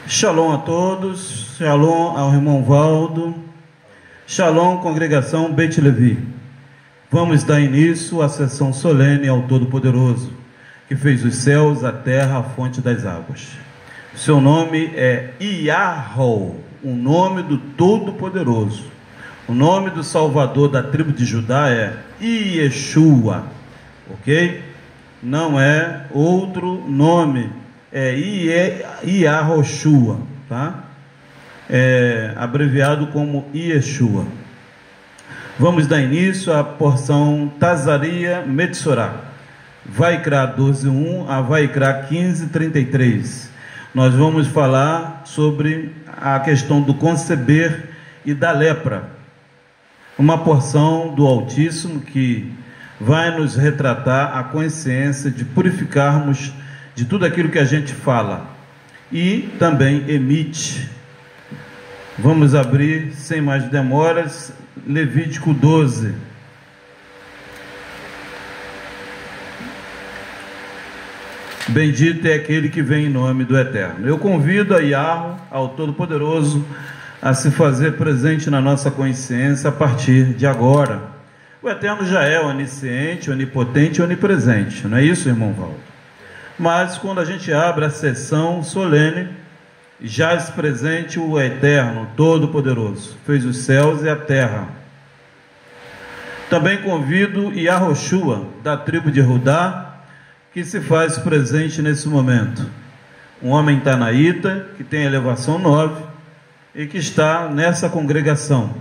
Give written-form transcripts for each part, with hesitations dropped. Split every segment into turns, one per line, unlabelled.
Shalom a todos, shalom ao irmão Valdo, shalom congregação Beit Levi. Vamos dar início à sessão solene ao Todo-Poderoso, que fez os céus, a terra, a fonte das águas. Seu nome é Yahweh, o nome do Todo-Poderoso. O nome do Salvador da tribo de Judá é Yeshua, ok? Não é outro nome, é Yahoshua, tá? É abreviado como Yeshua. Vamos dar início à porção Tazaria Metzorah, Vaikra 12:1 a Vaikra 15:33. Nós vamos falar sobre a questão do conceber e da lepra, uma porção do Altíssimo que vai nos retratar a consciência de purificarmos de tudo aquilo que a gente fala e também emite. Vamos abrir sem mais demoras Levítico 12. Bendito é aquele que vem em nome do Eterno. Eu convido a Yahweh, ao Todo-Poderoso, a se fazer presente na nossa consciência a partir de agora. O Eterno já é onisciente, onipotente e onipresente, não é isso, irmão Valdo? Mas quando a gente abre a sessão solene, jaz presente o Eterno, Todo-Poderoso, fez os céus e a terra. Também convido Yahoshua, da tribo de Judá, que se faz presente nesse momento. Um homem tanaíta, que tem elevação 9, e que está nessa congregação.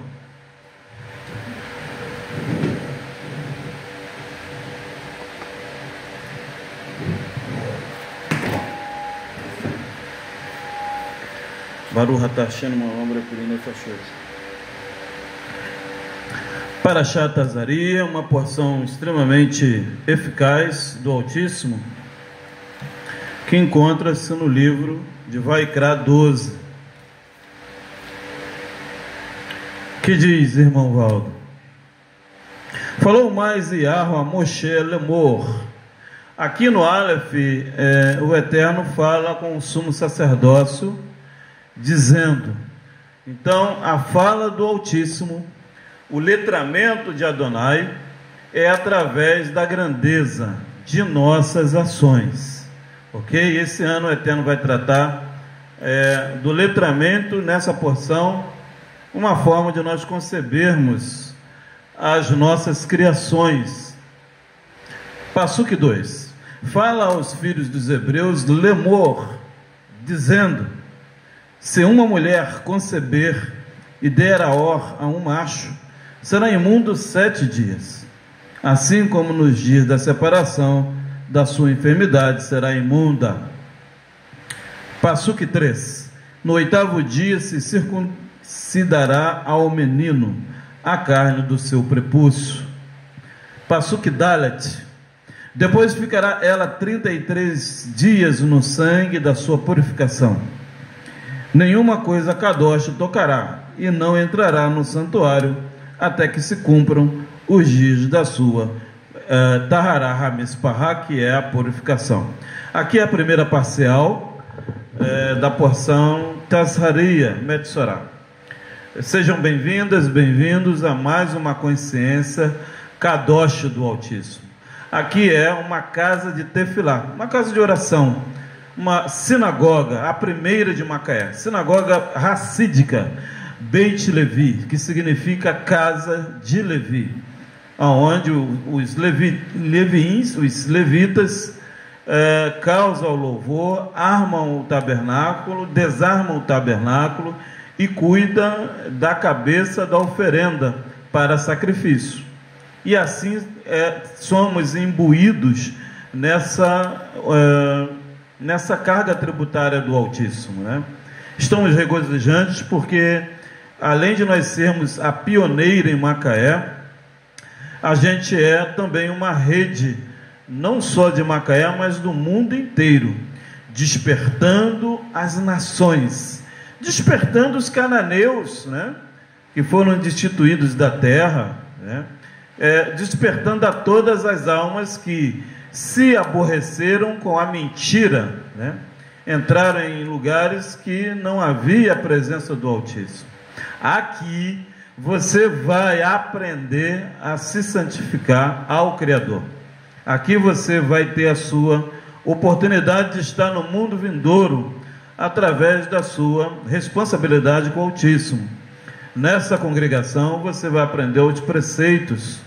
Baruch atah Hashem ma'amra kulina fashos. Parashat Tazaria, uma porção extremamente eficaz do Altíssimo, que encontra-se no livro de Vaikra 12. Que diz, irmão Valdo? Falou mais Yahweh a Moshe Lemor. Aqui no Aleph, o Eterno fala com o sumo sacerdócio, dizendo, então a fala do Altíssimo, o letramento de Adonai é através da grandeza de nossas ações, ok? Esse ano o Eterno vai tratar do letramento nessa porção, uma forma de nós concebermos as nossas criações. Passuque 2, fala aos filhos dos hebreus Lemor, dizendo, se uma mulher conceber e der a Or a um macho, será imundo 7 dias. Assim como nos dias da separação da sua enfermidade será imunda. Passuque 3. No 8º dia se circuncidará ao menino a carne do seu prepúcio. Passuque Dalet. Depois ficará ela 33 dias no sangue da sua purificação. Nenhuma coisa kadosh tocará, e não entrará no santuário, até que se cumpram os dias da sua Tahará Hamispahá, que é a purificação. Aqui é a primeira parcial da porção Tazaria Metzorah. Sejam bem-vindas, bem-vindos a mais uma consciência kadosh do Altíssimo. Aqui é uma casa de tefilá, uma casa de oração, uma sinagoga, a primeira de Macaé, sinagoga racídica, Beit Levi, que significa casa de Levi, onde os levitas causam o louvor, armam o tabernáculo, desarmam o tabernáculo e cuidam da cabeça da oferenda para sacrifício. E assim somos imbuídos nessa carga tributária do Altíssimo, né? Estamos regozijantes porque, além de nós sermos a pioneira em Macaé, a gente é também uma rede, não só de Macaé, mas do mundo inteiro, despertando as nações, despertando os cananeus, né, que foram destituídos da terra, né, despertando a todas as almas que se aborreceram com a mentira, né? entraram em lugares que não havia a presença do Altíssimo. Aqui você vai aprender a se santificar ao Criador. Aqui você vai ter a sua oportunidade de estar no mundo vindouro através da sua responsabilidade com o Altíssimo. Nessa congregação você vai aprender os preceitos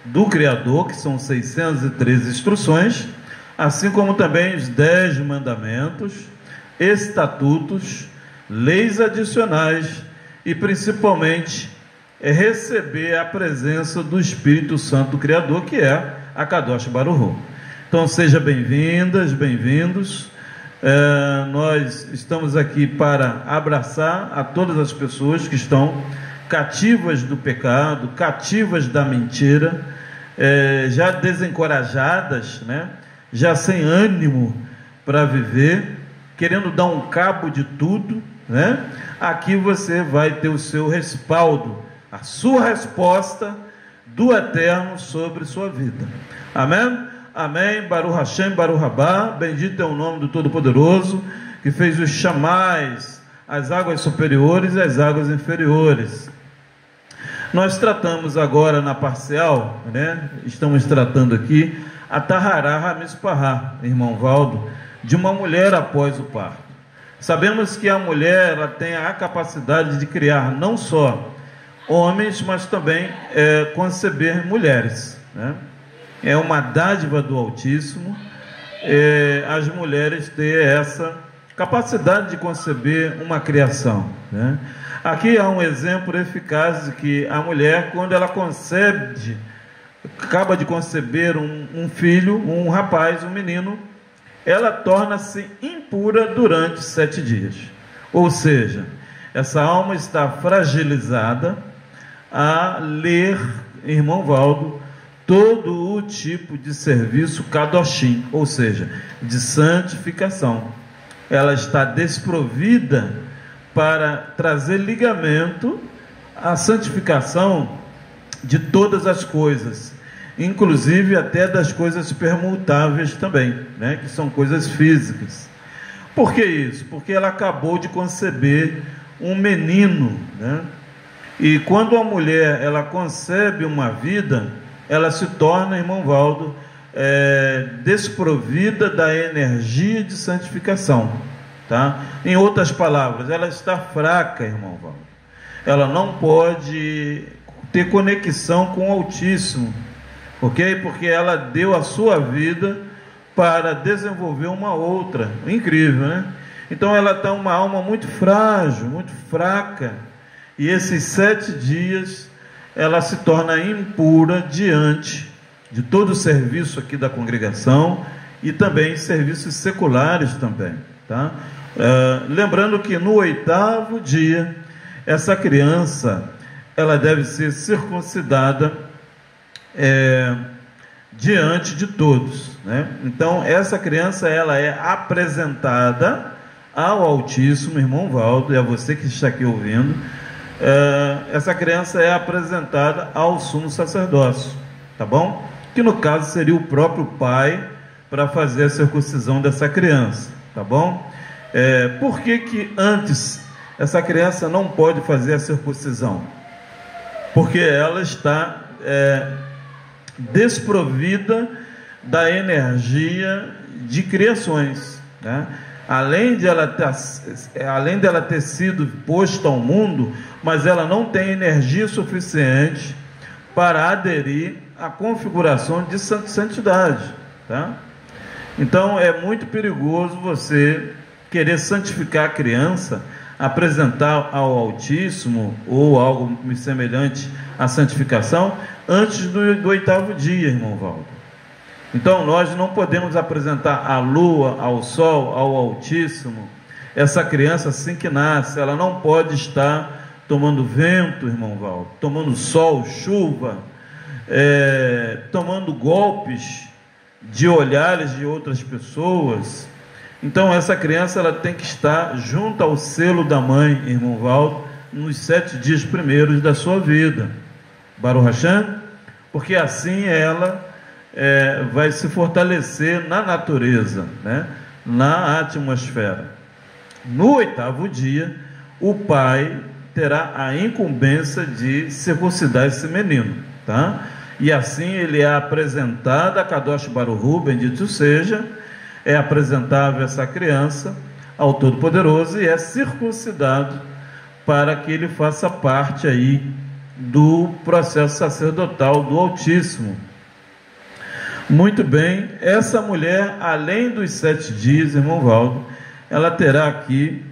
do Criador, que são 613 instruções, assim como também os 10 mandamentos, estatutos, leis adicionais e principalmente receber a presença do Espírito Santo do Criador, que é a Kadosh Baruch Hu. Então sejam bem-vindas, bem-vindos. Nós estamos aqui para abraçar a todas as pessoas que estão cativas do pecado, cativas da mentira, já desencorajadas, né? Já sem ânimo para viver, querendo dar um cabo de tudo, né? Aqui você vai ter o seu respaldo, a sua resposta do Eterno sobre sua vida. Amém? Amém. Baruch Hashem, Baruch Rabá. Bendito é o nome do Todo-Poderoso, que fez os chamais, as águas superiores e as águas inferiores. Nós tratamos agora na parcial, né? Estamos tratando aqui a Tahará Hamispahá, irmão Valdo, de uma mulher após o parto. Sabemos que a mulher ela tem a capacidade de criar não só homens, mas também conceber mulheres, né? É uma dádiva do Altíssimo, as mulheres ter essa capacidade de conceber uma criação, né? Aqui há um exemplo eficaz de que a mulher, quando ela concebe, acaba de conceber um filho, um rapaz, um menino, ela torna-se impura durante 7 dias. Ou seja, essa alma está fragilizada a ler, irmão Valdo, todo o tipo de serviço kadoshim, ou seja, de santificação. Ela está desprovida para trazer ligamento à santificação de todas as coisas, inclusive até das coisas permutáveis também, né? Que são coisas físicas. Por que isso? Porque ela acabou de conceber um menino, né? E quando a mulher ela concebe uma vida, ela se torna, irmão Valdo, desprovida da energia de santificação, tá? Em outras palavras, ela está fraca, irmão Valdo. Ela não pode ter conexão com o Altíssimo, ok? Porque ela deu a sua vida para desenvolver uma outra. Incrível, né? Então ela está uma alma muito frágil, muito fraca, e esses 7 dias ela se torna impura diante de todo o serviço aqui da congregação e também serviços seculares também, tá? Lembrando que no 8º dia essa criança ela deve ser circuncidada diante de todos, né? Então essa criança ela é apresentada ao Altíssimo, irmão Valdo, e a você que está aqui ouvindo. Essa criança é apresentada ao sumo sacerdócio, tá bom? Que no caso seria o próprio pai para fazer a circuncisão dessa criança, tá bom? Por que antes essa criança não pode fazer a circuncisão? Porque ela está desprovida da energia de criações, né? Além de ela ter sido posta ao mundo, mas ela não tem energia suficiente para aderir à configuração de santidade, tá? Então é muito perigoso você querer santificar a criança, apresentar ao Altíssimo ou algo semelhante à santificação antes do 8º dia, irmão Valdo. Então nós não podemos apresentar à lua, ao sol, ao Altíssimo essa criança assim que nasce. Ela não pode estar tomando vento, irmão Valdo, tomando sol, chuva, tomando golpes de olhares de outras pessoas. Então essa criança ela tem que estar junto ao selo da mãe, irmão Valdo, nos 7 dias primeiros da sua vida, Baruch Hashem, porque assim ela vai se fortalecer na natureza, né? na atmosfera. No 8º dia, o pai terá a incumbência de circuncidar esse menino, tá? E assim ele é apresentado a Kadosh Baruch Hu, bendito seja, é apresentável essa criança ao Todo-Poderoso e é circuncidado para que ele faça parte aí do processo sacerdotal do Altíssimo. Muito bem, essa mulher, além dos 7 dias, irmão Valdo, ela terá aqui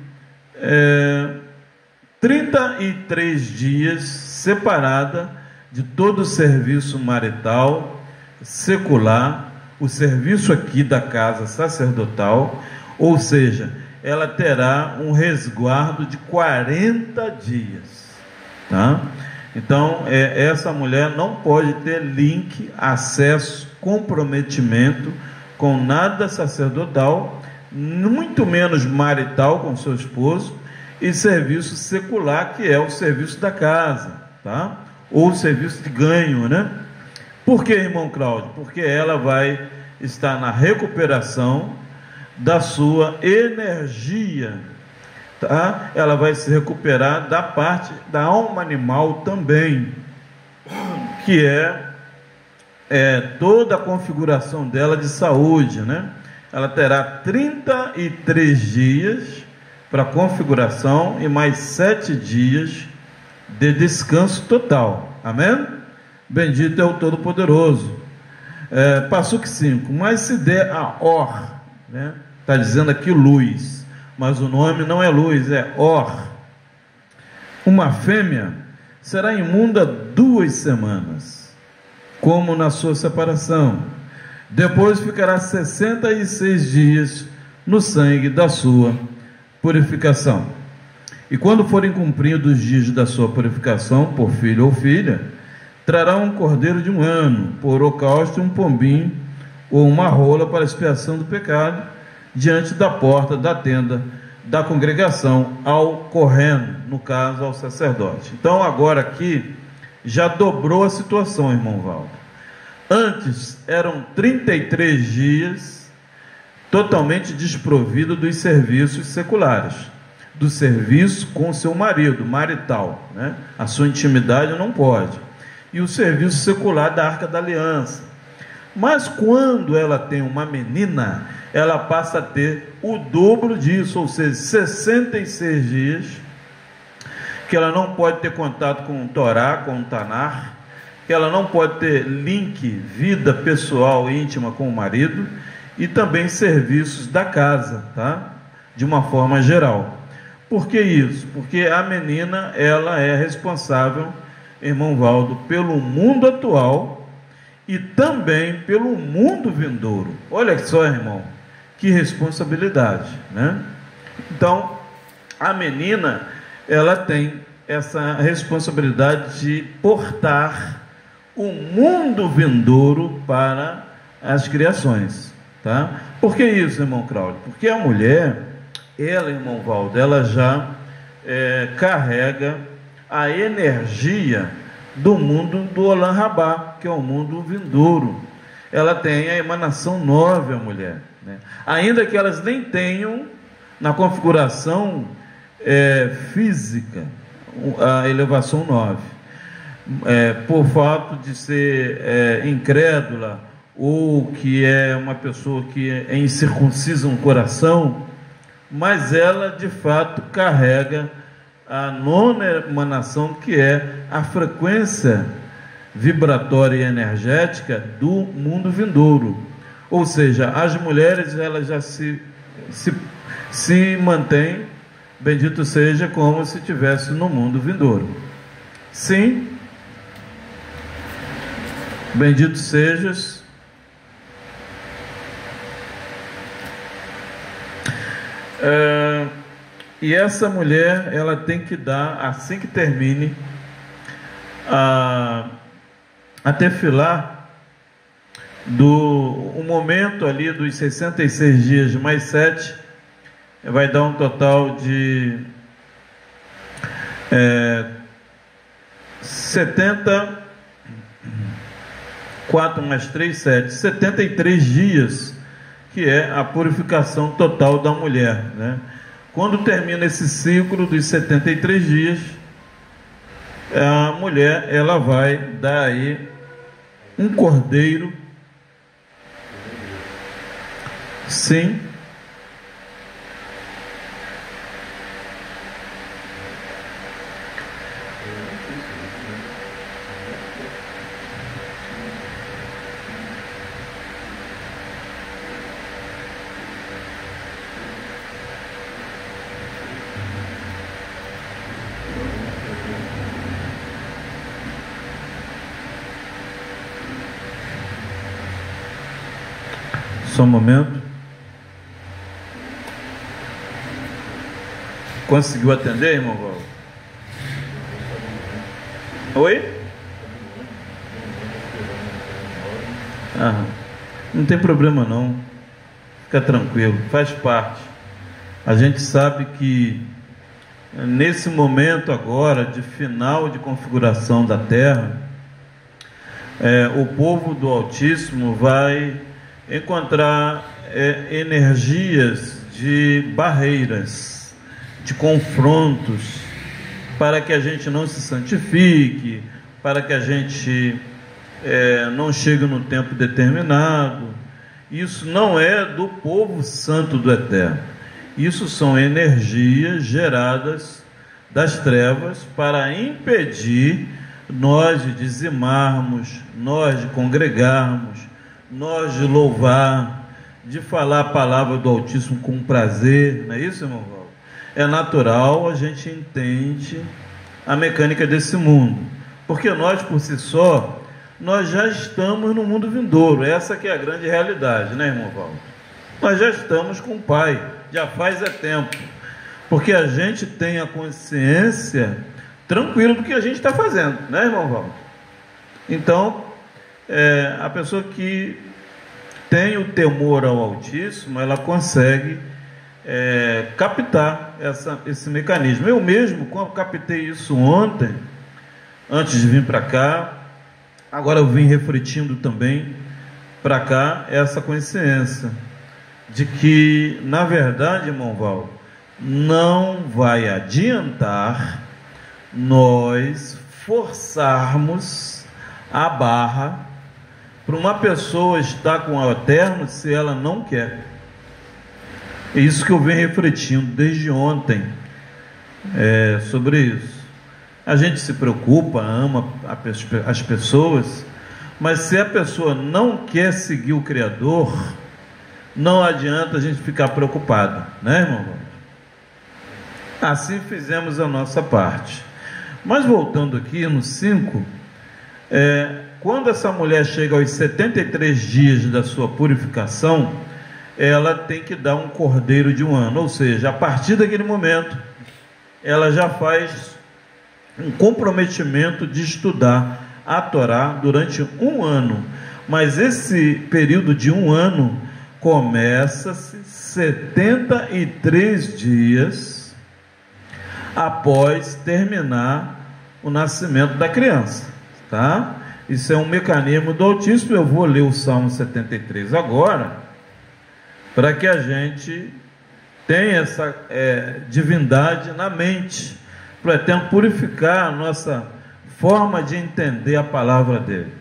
33 dias separada de todo o serviço marital, secular, o serviço aqui da casa sacerdotal, ou seja, ela terá um resguardo de 40 dias, tá? Então, essa mulher não pode ter link, acesso, comprometimento com nada sacerdotal, muito menos marital com seu esposo, e serviço secular, que é o serviço da casa, tá? Ou o serviço de ganho, né? Por que, irmão Cláudio? Porque ela vai estar na recuperação da sua energia, tá? Ela vai se recuperar da parte da alma animal também, que é toda a configuração dela de saúde, né? Ela terá 33 dias para configuração e mais 7 dias de descanso total. Amém? Bendito é o Todo-Poderoso. Passuque 5. Mas se der a Or, né? Está dizendo aqui luz, mas o nome não é luz, é Or. Uma fêmea será imunda 2 semanas, como na sua separação. Depois ficará 66 dias no sangue da sua purificação. E quando forem cumpridos os dias da sua purificação, por filho ou filha, trará um cordeiro de 1 ano, por holocausto, um pombinho ou uma rola para expiação do pecado, diante da porta da tenda da congregação, ao Kohen, no caso ao sacerdote. Então agora aqui já dobrou a situação, irmão Valdo. Antes eram 33 dias totalmente desprovido dos serviços seculares, do serviço com seu marido, marital, né? A sua intimidade não pode, e o serviço secular da Arca da Aliança. Mas quando ela tem uma menina, ela passa a ter o dobro disso, ou seja, 66 dias, que ela não pode ter contato com o Torá, com o Tanar, que ela não pode ter link, vida pessoal íntima com o marido, e também serviços da casa, tá? De uma forma geral. Por que isso? Porque a menina, ela é responsável, irmão Valdo, pelo mundo atual e também pelo mundo vindouro. Olha só, irmão, que responsabilidade, né? Então, a menina, ela tem essa responsabilidade de portar o mundo vindouro para as criações, tá? Por que isso, irmão Cláudio? Porque a mulher, ela, irmão Valdo, ela já carrega a energia do mundo do Olam Rabá, que é o mundo vindouro. Ela tem a emanação 9, a mulher, né? Ainda que elas nem tenham na configuração física a elevação 9, por fato de ser incrédula, ou que é uma pessoa que é incircuncisa no coração, mas ela de fato carrega a 9ª emanação, que é a frequência vibratória e energética do mundo vindouro. Ou seja, as mulheres, elas já se mantêm, bendito seja, como se estivesse no mundo vindouro. Sim, bendito sejas. E essa mulher, ela tem que dar, assim que termine a tefilá, o momento ali dos 66 dias mais 7, vai dar um total de 74 mais 3, 7, 73 dias, que é a purificação total da mulher, né? Quando termina esse ciclo dos 73 dias, a mulher, ela vai dar aí um cordeiro, sim, só um momento. Conseguiu atender, irmão Valdo? Oi? Não tem problema não, fica tranquilo, faz parte. A gente sabe que nesse momento agora de final de configuração da Terra, o povo do Altíssimo vai encontrar energias de barreiras, de confrontos, para que a gente não se santifique, para que a gente não chegue no tempo determinado. Isso não é do povo santo do Eterno. Isso são energias geradas das trevas para impedir nós de dizimarmos, nós de congregarmos, nós de louvar, de falar a palavra do Altíssimo com prazer. Não é isso, irmão Valdo? É natural, a gente entende a mecânica desse mundo, porque nós por si só, nós já estamos no mundo vindouro. Essa que é a grande realidade, né, irmão Valdo? Nós já estamos com o Pai, já faz tempo, porque a gente tem a consciência tranquila do que a gente está fazendo, né, irmão Valdo? Então, a pessoa que tem o temor ao Altíssimo, ela consegue captar esse mecanismo. Eu mesmo, quando captei isso ontem, antes de vir para cá, agora eu vim refletindo também para cá essa consciência de que, na verdade, irmão Valdo, não vai adiantar nós forçarmos a barra para uma pessoa estar com o Eterno se ela não quer. É isso que eu venho refletindo desde ontem sobre isso. A gente se preocupa, ama as pessoas, mas se a pessoa não quer seguir o Criador, não adianta a gente ficar preocupado, né, irmão? Assim fizemos a nossa parte. Mas voltando aqui no 5, quando essa mulher chega aos 73 dias da sua purificação, ela tem que dar um cordeiro de 1 ano, ou seja, a partir daquele momento, ela já faz um comprometimento de estudar a Torá durante 1 ano, mas esse período de 1 ano começa-se 73 dias após terminar o nascimento da criança, tá? Isso é um mecanismo do Altíssimo. Eu vou ler o Salmo 73 agora, para que a gente tenha essa divindade na mente, para o Eterno purificar a nossa forma de entender a palavra dele.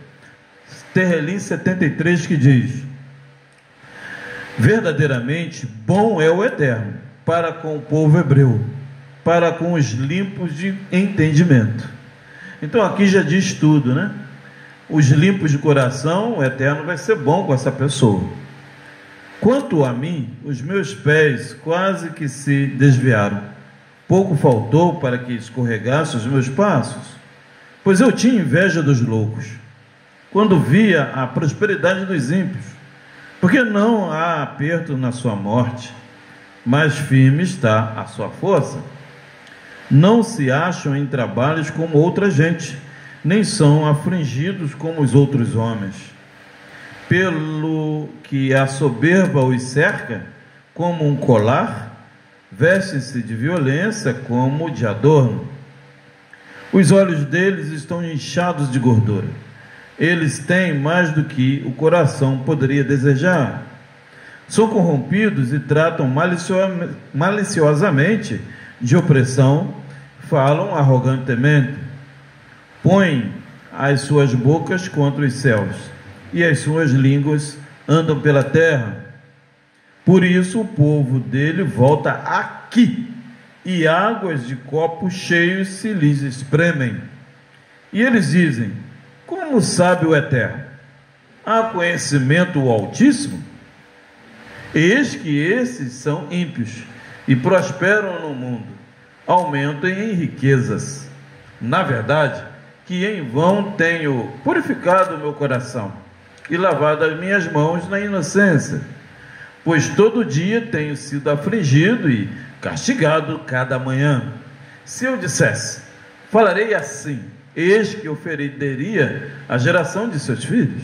Terrelim 73 que diz: verdadeiramente bom é o Eterno para com o povo hebreu, para com os limpos de entendimento. Então aqui já diz tudo, né? Os limpos de coração, o Eterno vai ser bom com essa pessoa. Quanto a mim, os meus pés quase que se desviaram. Pouco faltou para que escorregasse os meus passos, pois eu tinha inveja dos loucos, quando via a prosperidade dos ímpios, porque não há aperto na sua morte, mas firme está a sua força. Não se acham em trabalhos como outra gente, nem são afligidos como os outros homens. Pelo que a soberba os cerca, como um colar, vestem-se de violência como de adorno. Os olhos deles estão inchados de gordura. Eles têm mais do que o coração poderia desejar. São corrompidos e tratam maliciosamente de opressão, falam arrogantemente, põem as suas bocas contra os céus, e as suas línguas andam pela terra. Por isso o povo dele volta aqui, e águas de copos cheios se lhes espremem. E eles dizem: como sabe o Eterno? Há conhecimento o Altíssimo? Eis que esses são ímpios e prosperam no mundo, aumentam em riquezas. Na verdade, que em vão tenho purificado o meu coração e lavado as minhas mãos na inocência, pois todo dia tenho sido afligido e castigado cada manhã. Se eu dissesse, falarei assim, eis que ofenderia a geração de seus filhos.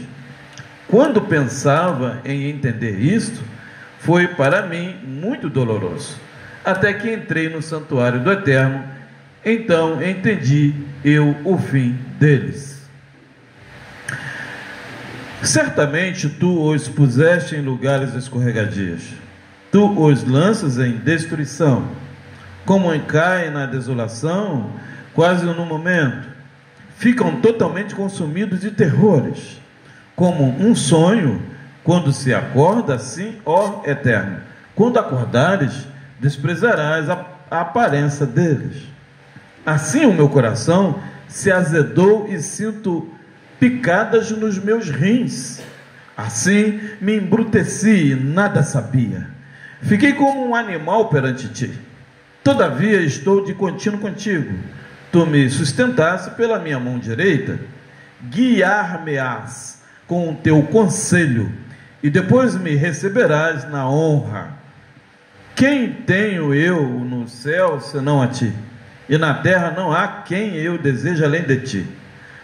Quando pensava em entender isto, foi para mim muito doloroso, até que entrei no santuário do Eterno, então entendi eu o fim deles. Certamente tu os puseste em lugares escorregadios, tu os lanças em destruição, como caem na desolação, quase no momento, ficam totalmente consumidos de terrores, como um sonho, quando se acorda, assim, ó Eterno, quando acordares, desprezarás a aparência deles. Assim o meu coração se azedou e sinto picadas nos meus rins. Assim me embruteci e nada sabia. Fiquei como um animal perante ti. Todavia estou de contínuo contigo. Tu me sustentaste pela minha mão direita. Guiar-me-ás com o teu conselho, e depois me receberás na honra. Quem tenho eu no céu senão a ti? E na terra não há quem eu deseje além de ti.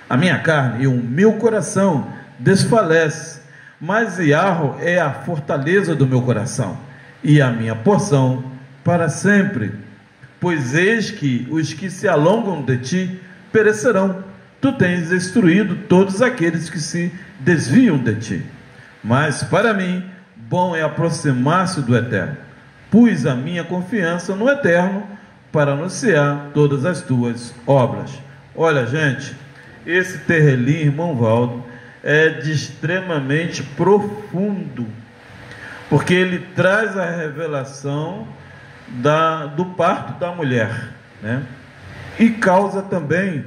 A minha carne e o meu coração desfalece, mas Yahweh é a fortaleza do meu coração, e a minha porção para sempre. Pois eis que os que se alongam de ti perecerão. Tu tens destruído todos aqueles que se desviam de ti. Mas para mim, bom é aproximar-se do Eterno. Pus a minha confiança no Eterno para anunciar todas as tuas obras. Olha, gente, esse Terrelim, irmão Valdo, é de extremamente profundo, porque ele traz a revelação do parto da mulher, né? E causa também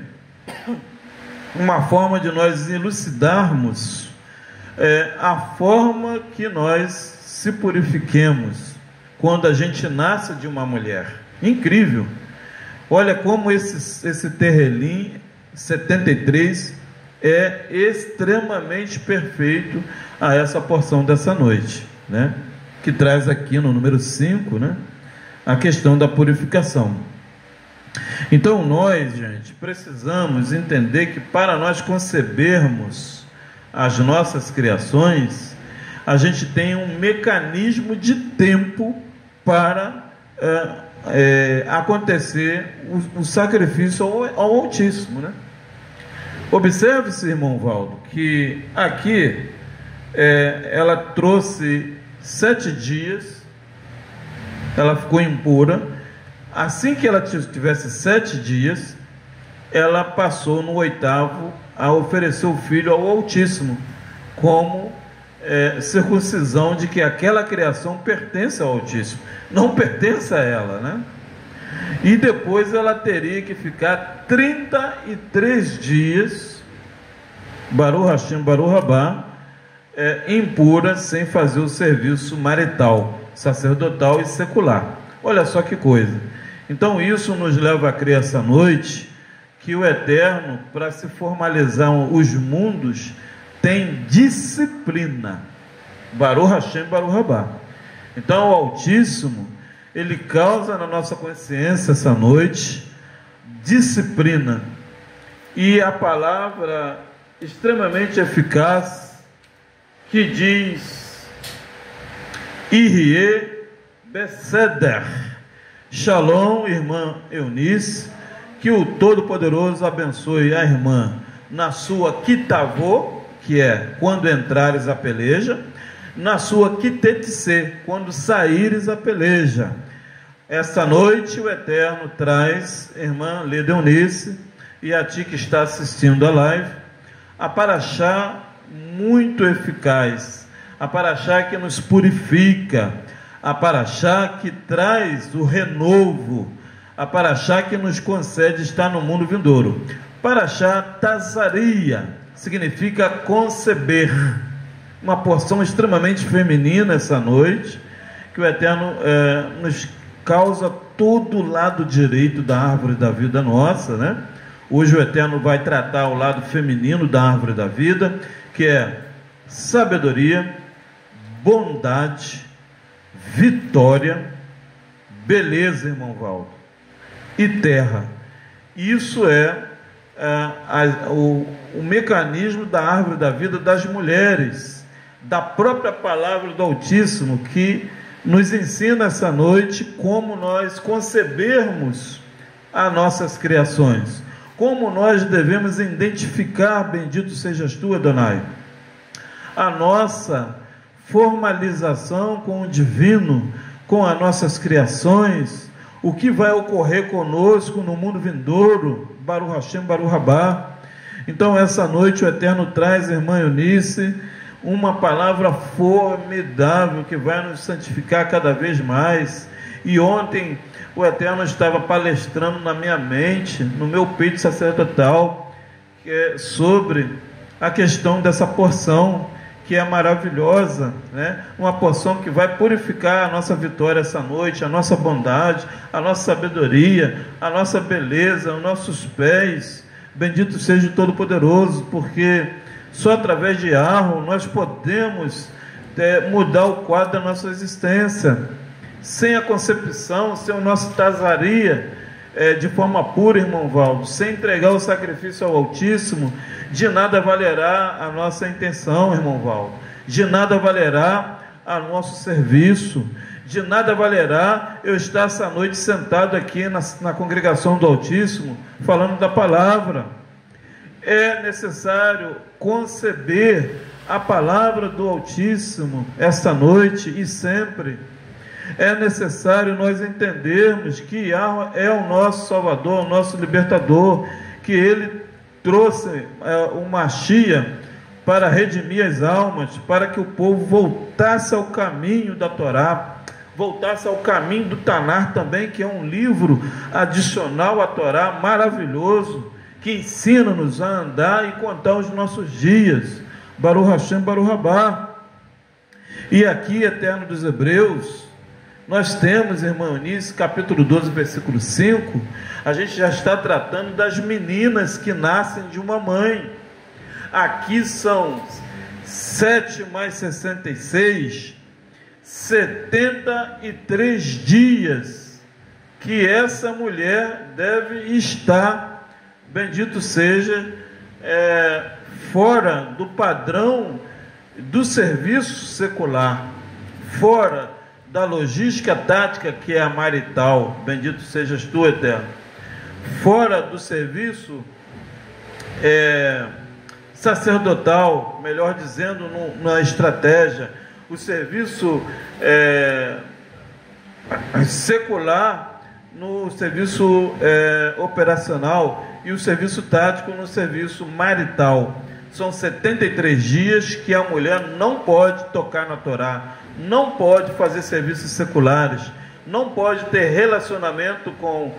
uma forma de nós elucidarmos a forma que nós se purifiquemos quando a gente nasce de uma mulher. Incrível! Olha como esse Terrelim 73 é extremamente perfeito a essa porção dessa noite, né? Que traz aqui no número 5, né, a questão da purificação. Então nós, gente, precisamos entender que para nós concebermos as nossas criações, a gente tem um mecanismo de tempo para acontecer o sacrifício ao Altíssimo, né? Observe-se, irmão Valdo, que aqui ela trouxe 7 dias, ela ficou impura. Assim que ela tivesse 7 dias, ela passou no 8º a oferecer o filho ao Altíssimo, como circuncisão de que aquela criação pertence ao Altíssimo, não pertence a ela, né? E depois ela teria que ficar 33 dias, Baruch Hashem, Baruch Rabá, impura, sem fazer o serviço marital, sacerdotal e secular. Olha só que coisa. Então isso nos leva a crer essa noite que o Eterno, para se formalizar os mundos, tem disciplina. Baruch Hashem, Baruch Rabá. Então o Altíssimo, ele causa na nossa consciência essa noite disciplina. E a palavra extremamente eficaz que diz Irie Beseder. Shalom, irmã Eunice, que o Todo-Poderoso abençoe a irmã na sua kitavô, que é quando entrares a peleja, na sua quitetse, quando saíres a peleja. Esta noite o Eterno traz, irmã Leda Eunice, e a ti que está assistindo a live, a paraxá muito eficaz, a paraxá que nos purifica, a paraxá que traz o renovo, a paraxá que nos concede estar no mundo vindouro. Paraxá Tazaria significa conceber, uma porção extremamente feminina essa noite, que o Eterno nos causa todo o lado direito da árvore da vida nossa, né? Hoje o Eterno vai tratar o lado feminino da árvore da vida, que é sabedoria, bondade, vitória, beleza, irmão Valdo, e terra. Isso é o mecanismo da árvore da vida das mulheres, da própria palavra do Altíssimo, que nos ensina essa noite como nós concebermos as nossas criações, como nós devemos identificar, bendito sejas tu, Adonai, a nossa formalização com o divino, com as nossas criações, o que vai ocorrer conosco no mundo vindouro, Baruch Hashem, Baruch Rabá. Então essa noite o Eterno traz, irmã Eunice, uma palavra formidável que vai nos santificar cada vez mais. E ontem o Eterno estava palestrando na minha mente, no meu peito sacerdotal, sobre a questão dessa porção, que é maravilhosa, né? Uma porção que vai purificar a nossa vitória essa noite, a nossa bondade, a nossa sabedoria, a nossa beleza, os nossos pés. Bendito seja o Todo-Poderoso, porque só através de Arro nós podemos mudar o quadro da nossa existência. Sem a concepção, sem o nosso tazaria, de forma pura, irmão Valdo, sem entregar o sacrifício ao Altíssimo, de nada valerá a nossa intenção, irmão Valdo, de nada valerá o nosso serviço, de nada valerá eu estar essa noite sentado aqui na congregação do Altíssimo, falando da palavra. É necessário conceber a palavra do Altíssimo esta noite e sempre. É necessário nós entendermos que Yahweh é o nosso Salvador, o nosso Libertador, que Ele trouxe o Mashiach para redimir as almas, para que o povo voltasse ao caminho da Torá, voltasse ao caminho do Tanar também, que é um livro adicional à Torá, maravilhoso, que ensina-nos a andar e contar os nossos dias. Baruch Hashem, Baruch Rabá. E aqui, Eterno dos Hebreus, nós temos, irmã Eunice, capítulo 12, versículo 5, a gente já está tratando das meninas que nascem de uma mãe. Aqui são 7 mais 66, 73 dias que essa mulher deve estar, bendito seja, fora do padrão do serviço secular, fora da logística tática que é a marital, bendito sejas tu, Eterno, fora do serviço sacerdotal, melhor dizendo, na estratégia, o serviço secular no serviço operacional e o serviço tático no serviço marital. São 73 dias que a mulher não pode tocar na Torá, não pode fazer serviços seculares, não pode ter relacionamento com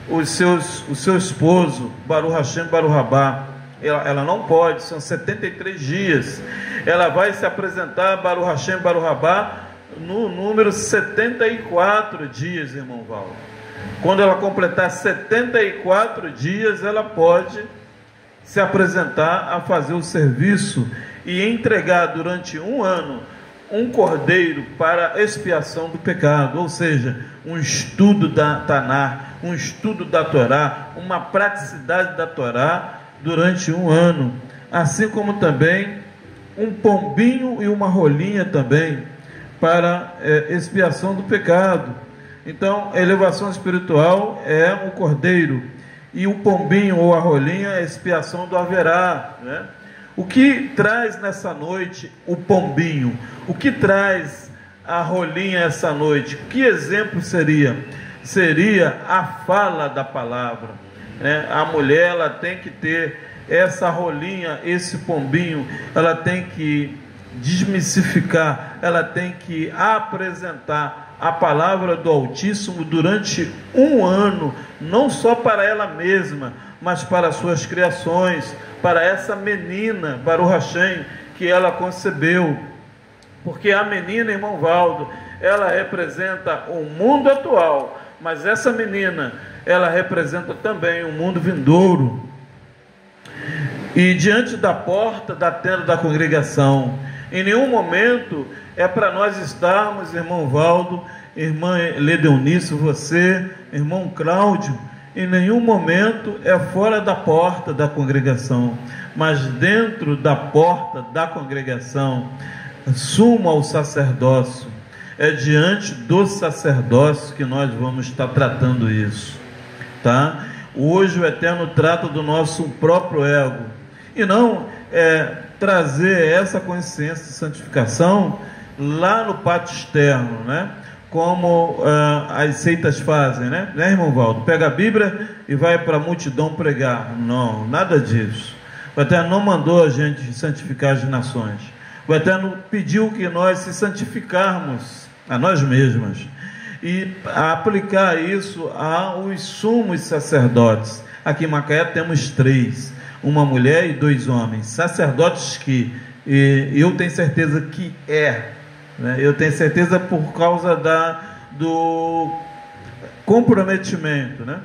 o seu esposo, Baruch Hashem, Baruch Rabá. Ela não pode, são 73 dias. Ela vai se apresentar, Baruch Hashem, Baruch Rabá, no número 74 dias, irmão Valdo. Quando ela completar 74 dias, ela pode se apresentar a fazer o serviço e entregar durante um ano um cordeiro para expiação do pecado, ou seja, um estudo da Tanar, um estudo da Torá, uma praticidade da Torá durante um ano, assim como também um pombinho e uma rolinha também para expiação do pecado. Então, a elevação espiritual é o cordeiro, e o pombinho ou a rolinha é a expiação do haverá, né? O que traz nessa noite o pombinho? O que traz a rolinha essa noite? Que exemplo seria? Seria a fala da palavra, né? A mulher, ela tem que ter essa rolinha, esse pombinho, ela tem que desmistificar, ela tem que apresentar a palavra do Altíssimo durante um ano, não só para ela mesma, mas para suas criações, para essa menina, Baruch Hashem, que ela concebeu. Porque a menina, irmão Valdo, ela representa o mundo atual, mas essa menina, ela representa também o mundo vindouro. E diante da porta da tenda da congregação, em nenhum momento é para nós estarmos, irmão Valdo, irmã Ledeonice, você, irmão Cláudio, em nenhum momento é fora da porta da congregação, mas dentro da porta da congregação, sumo ao sacerdócio. É diante do sacerdócio que nós vamos estar tratando isso, tá? Hoje o Eterno trata do nosso próprio ego, e não trazer essa consciência de santificação lá no pátio externo, né? Como as seitas fazem, né, irmão Valdo? Pega a Bíblia e vai para a multidão pregar. Não, nada disso. O Eterno não mandou a gente santificar as nações. O Eterno pediu que nós se santificarmos a nós mesmos e aplicar isso aos sumos sacerdotes. Aqui em Macaé temos 3, uma mulher e 2 homens, sacerdotes que eu tenho certeza que né? Eu tenho certeza por causa do comprometimento, né?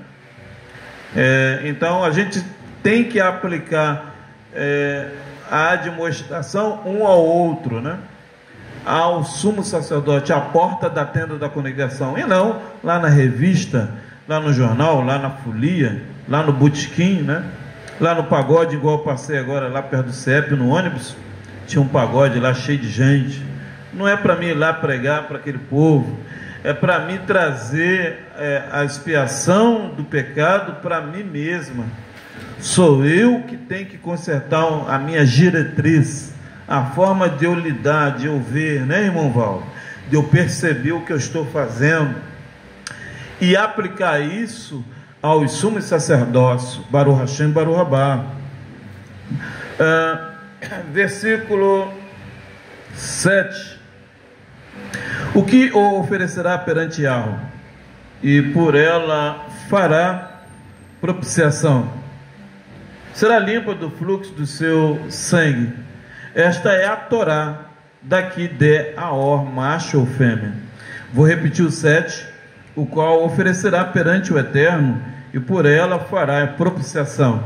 Então a gente tem que aplicar a admoestação um ao outro, né? Ao sumo sacerdote, à porta da tenda da congregação, e não lá na revista, lá no jornal, lá na folia, lá no botequim, né? Lá no pagode, igual eu passei agora lá perto do CEP, no ônibus, tinha um pagode lá cheio de gente. Não é para mim ir lá pregar para aquele povo, é para mim trazer a expiação do pecado para mim mesma. Sou eu que tenho que consertar a minha diretriz, a forma de eu lidar, de eu ver, né, irmão Val? De eu perceber o que eu estou fazendo e aplicar isso aos sumos sacerdócios, Baruch Hashem, Baruch Rabá. Versículo 7. O que oferecerá perante Yahweh, e por ela fará propiciação. Será limpa do fluxo do seu sangue. Esta é a Torá, daqui de Aor, macho ou fêmea. Vou repetir o 7. O qual oferecerá perante o Eterno, e por ela fará propiciação.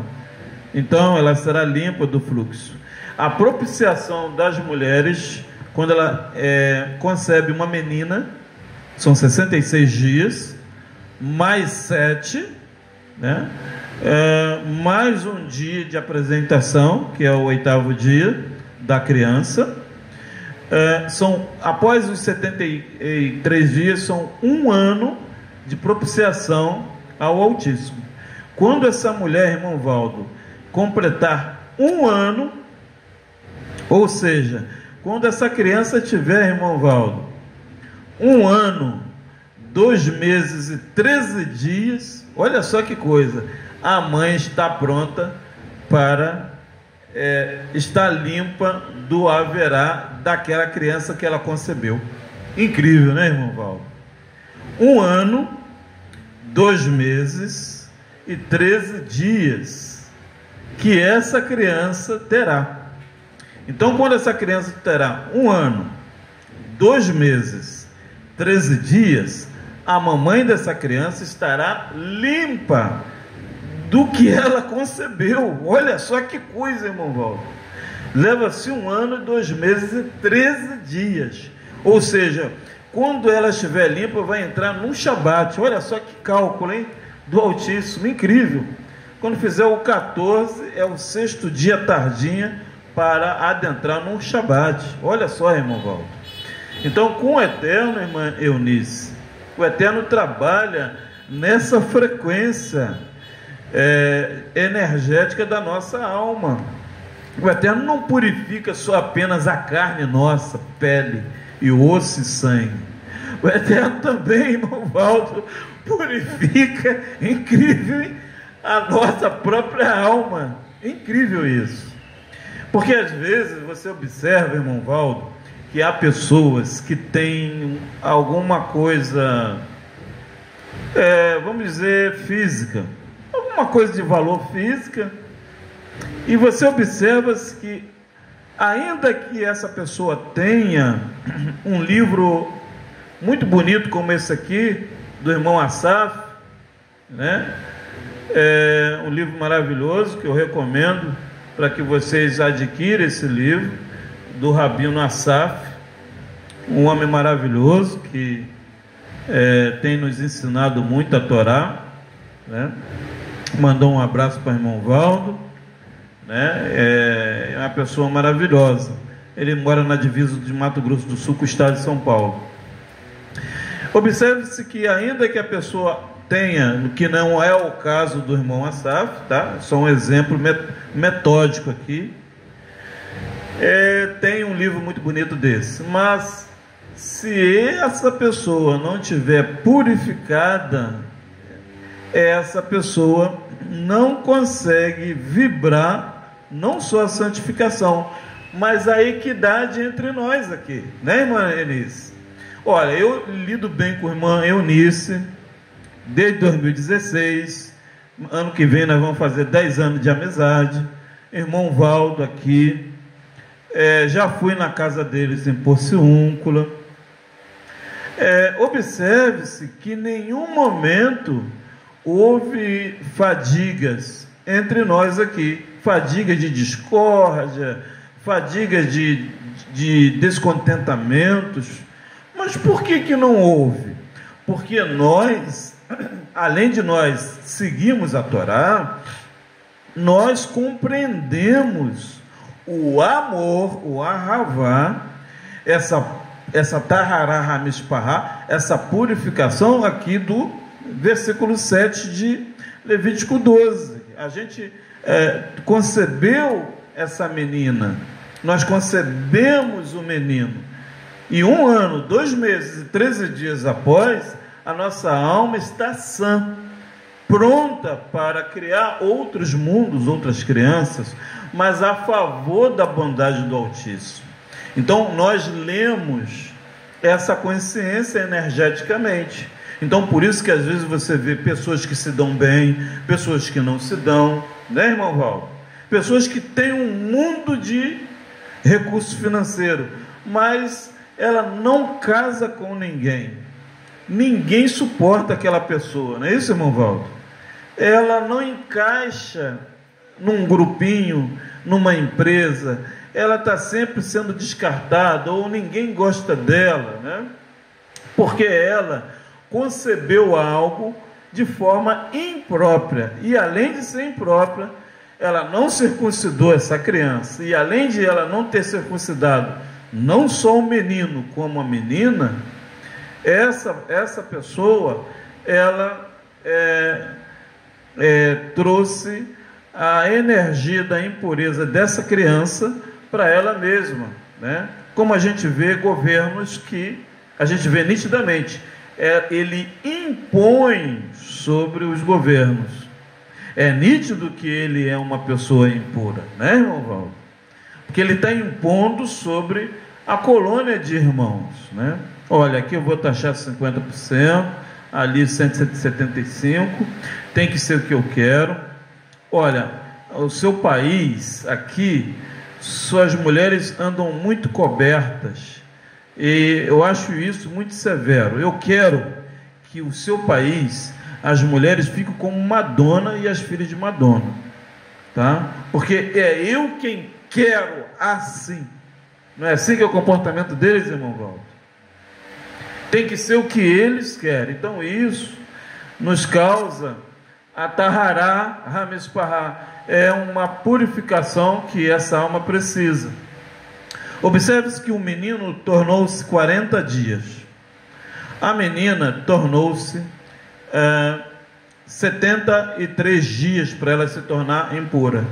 Então ela será limpa do fluxo. A propiciação das mulheres, quando ela concebe uma menina, são 66 dias, mais 7, né? Mais um dia de apresentação, que é o 8º dia da criança. Após os 73 dias, são um ano de propiciação ao Altíssimo. Quando essa mulher, irmão Valdo, completar um ano, ou seja, quando essa criança tiver, irmão Valdo, 1 ano, 2 meses e 13 dias, olha só que coisa, a mãe está pronta para estar limpa do haverá daquela criança que ela concebeu. Incrível, né, irmão Valdo? 1 ano, 2 meses e 13 dias que essa criança terá. Então, quando essa criança terá 1 ano, 2 meses, 13 dias, a mamãe dessa criança estará limpa do que ela concebeu. Olha só que coisa, irmão Valdo. Leva-se 1 ano, 2 meses e 13 dias. Ou seja, quando ela estiver limpa, vai entrar num Shabat. Olha só que cálculo, hein? Do Altíssimo, incrível. Quando fizer o 14, é o 6º dia tardinha para adentrar num Shabat. Olha só, irmão Valdo. Então, com o Eterno, irmã Eunice, o Eterno trabalha nessa frequência energética da nossa alma. O Eterno não purifica só apenas a carne nossa, pele e osso e sangue. O Eterno também, irmão Valdo, purifica, incrível, a nossa própria alma. Incrível isso. Porque às vezes você observa, irmão Valdo, que há pessoas que têm alguma coisa, vamos dizer, física, alguma coisa de valor física, e você observa que, ainda que essa pessoa tenha um livro muito bonito como esse aqui, do irmão Asaf, né? Um livro maravilhoso que eu recomendo para que vocês adquiram esse livro, do Rabino Asaf, um homem maravilhoso que tem nos ensinado muito a Torá, né? Mandou um abraço para o irmão Valdo, né? É uma pessoa maravilhosa. Ele mora na divisa de Mato Grosso do Sul com o estado de São Paulo. Observe-se que, ainda que a pessoa tenha, que não é o caso do irmão Asaf, tá? Só um exemplo metódico aqui, tem um livro muito bonito desse, mas se essa pessoa não tiver purificada, essa pessoa não consegue vibrar não só a santificação, mas a equidade entre nós aqui, né, irmã Eunice? Olha, eu lido bem com a irmã Eunice desde 2016, ano que vem nós vamos fazer 10 anos de amizade. Irmão Valdo aqui, já fui na casa deles em Porciúncula. Observe-se que em nenhum momento houve fadigas entre nós aqui, fadigas de discórdia, fadigas de descontentamentos. Mas por que não houve? Porque nós, além de nós seguirmos a Torá, nós compreendemos o amor, o ahavá, essa tahará hamishpará, essa purificação aqui do versículo 7 de Levítico 12. A gente concebeu essa menina, nós concebemos o menino, e 1 ano, 2 meses e 13 dias após, a nossa alma está sã, pronta para criar outros mundos, outras crianças, mas a favor da bondade do Altíssimo. Então nós lemos essa consciência energeticamente. Então por isso que às vezes você vê pessoas que se dão bem, pessoas que não se dão, né, irmão Val? Pessoas que têm um mundo de recurso financeiro, mas ela não casa com ninguém. Ninguém suporta aquela pessoa, não é isso, irmão Valdo? Ela não encaixa num grupinho, numa empresa, ela está sempre sendo descartada, ou ninguém gosta dela, né? Porque ela concebeu algo de forma imprópria, e além de ser imprópria, ela não circuncidou essa criança, e além de ela não ter circuncidado não só o menino como a menina, essa pessoa, ela trouxe a energia da impureza dessa criança para ela mesma, né? Como a gente vê governos que, a gente vê nitidamente, ele impõe sobre os governos. É nítido que ele é uma pessoa impura, né, irmão Valdo? Porque ele está impondo sobre a colônia de irmãos, né? Olha, aqui eu vou taxar 50%, ali 175%, tem que ser o que eu quero. Olha, o seu país, aqui, suas mulheres andam muito cobertas, e eu acho isso muito severo. Eu quero que o seu país, as mulheres fiquem como Madonna e as filhas de Madonna, tá? Porque é eu quem quero assim. Não é assim que é o comportamento deles, irmão Valdo? Tem que ser o que eles querem. Então isso nos causa a tahará hamishpará, é uma purificação que essa alma precisa. Observe-se que o menino tornou-se 40 dias, a menina tornou-se 73 dias para ela se tornar impura.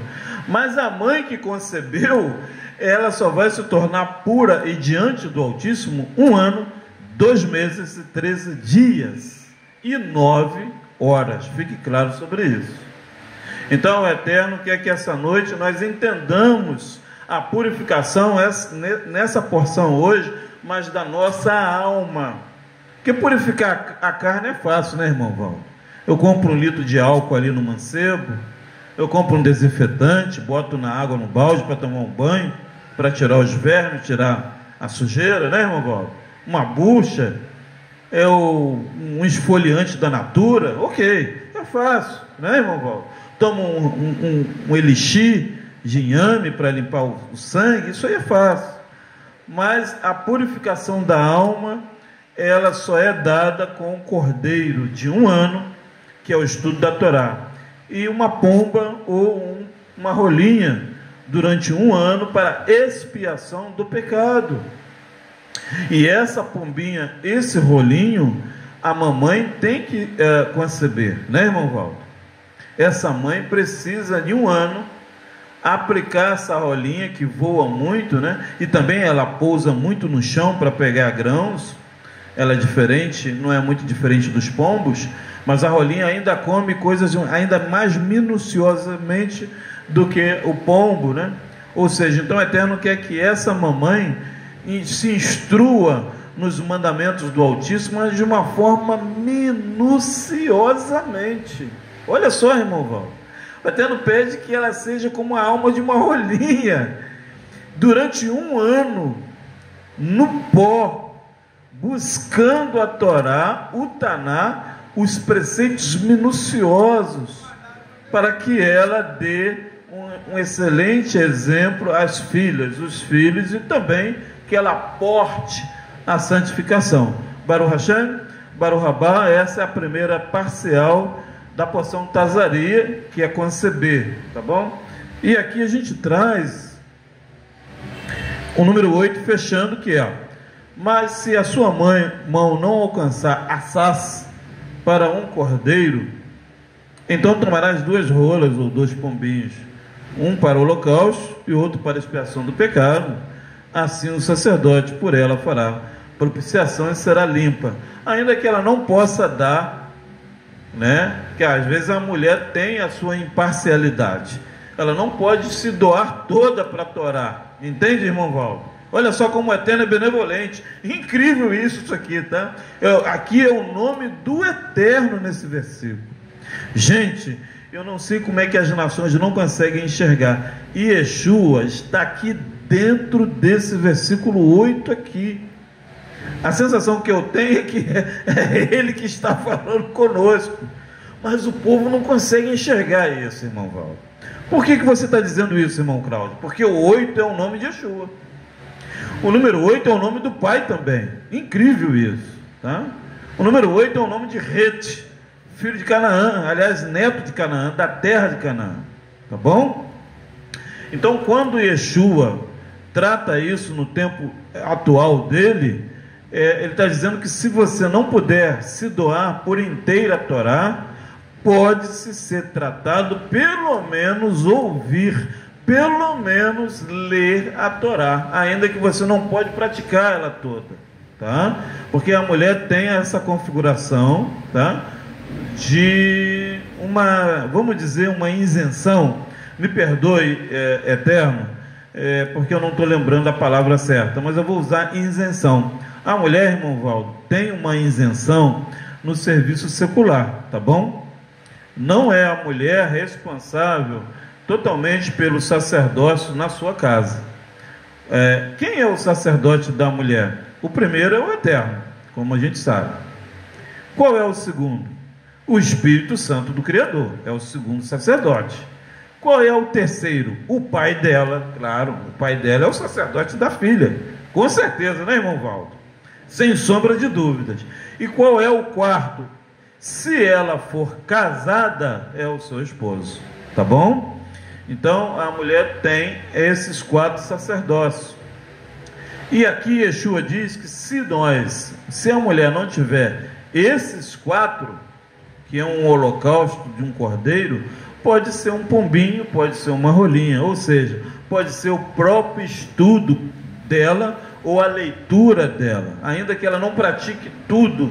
Mas a mãe que concebeu, ela só vai se tornar pura e diante do Altíssimo 1 ano, 2 meses e 13 dias e 9 horas. Fique claro sobre isso. Então o Eterno quer que essa noite nós entendamos a purificação nessa porção hoje, mas da nossa alma. Porque purificar a carne é fácil, né, irmão Valdo? Eu compro 1 litro de álcool ali no mancebo, eu compro um desinfetante, boto na água no balde para tomar um banho, para tirar os vermes, tirar a sujeira, né, irmão Valdo? Uma bucha, um esfoliante da Natura, ok, é fácil, né, irmão Valdo? Toma um elixir de inhame para limpar o sangue, isso aí é fácil. Mas a purificação da alma, ela só é dada com o cordeiro de 1 ano, que é o estudo da Torá, e uma pomba ou uma rolinha durante 1 ano para expiação do pecado. E essa pombinha, esse rolinho, a mamãe tem que conceber, né, irmão Valdo? Essa mãe precisa de 1 ano aplicar essa rolinha que voa muito, né? E também ela pousa muito no chão para pegar grãos. Ela é diferente, não é muito diferente dos pombos, mas a rolinha ainda come coisas ainda mais minuciosamente do que o pombo, né? Ou seja, então o Eterno quer que essa mamãe se instrua nos mandamentos do Altíssimo, mas de uma forma minuciosamente. Olha só, irmão Val, o Eterno pede que ela seja como a alma de uma rolinha, durante 1 ano, no pó, buscando a Torá, o Taná, os preceitos minuciosos, para que ela dê um excelente exemplo às filhas, os filhos, e também que ela porte a santificação. Baruch Hashem, Baruch Rabá, essa é a primeira parcial da porção Tazaria, que é conceber, tá bom? E aqui a gente traz o número 8, fechando, que é: mas se a sua mão não alcançar assaz para um cordeiro, então tomarás 2 rolas ou 2 pombinhos, um para o holocausto e outro para a expiação do pecado. Assim o sacerdote por ela fará propiciação e será limpa, ainda que ela não possa dar, né? Que às vezes a mulher tem a sua imparcialidade, ela não pode se doar toda para a Torá, entende, irmão Valdo? Olha só como o Eterno é benevolente, incrível isso aqui, tá? Aqui é o nome do Eterno nesse versículo. Gente, eu não sei como é que as nações não conseguem enxergar. Yeshua está aqui dentro desse versículo 8 aqui. A sensação que eu tenho é que é ele que está falando conosco, mas o povo não consegue enxergar isso, irmão Valdo. Por que você está dizendo isso, irmão Cláudio? Porque o 8 é o nome de Yeshua. O número 8 é o nome do pai também. Incrível isso, tá? O número 8 é o nome de Het, filho de Canaã, aliás, neto de Canaã, da terra de Canaã, tá bom? Então, quando Yeshua trata isso no tempo atual dele, ele está dizendo que se você não puder se doar por inteira a Torá, pode-se ser tratado, pelo menos ouvir, pelo menos ler a Torá, ainda que você não pode praticar ela toda, tá? Porque a mulher tem essa configuração, tá? De uma, vamos dizer, uma isenção. Me perdoe, Eterno, porque eu não estou lembrando a palavra certa, mas eu vou usar isenção. A mulher, irmão Valdo, tem uma isenção no serviço secular, tá bom? Não é a mulher responsável totalmente pelo sacerdócio na sua casa. Quem é o sacerdote da mulher? O primeiro é o Eterno, como a gente sabe. Qual é o segundo? O Espírito Santo do Criador, é o segundo sacerdote. Qual é o terceiro? O pai dela, claro, o pai dela é o sacerdote da filha, com certeza, né, irmão Valdo? Sem sombra de dúvidas. E qual é o quarto? Se ela for casada, é o seu esposo, tá bom? Então a mulher tem esses 4 sacerdócios. E aqui Yeshua diz que se a mulher não tiver esses 4, que é um holocausto de um cordeiro, pode ser um pombinho, pode ser uma rolinha, ou seja, pode ser o próprio estudo dela ou a leitura dela, ainda que ela não pratique tudo,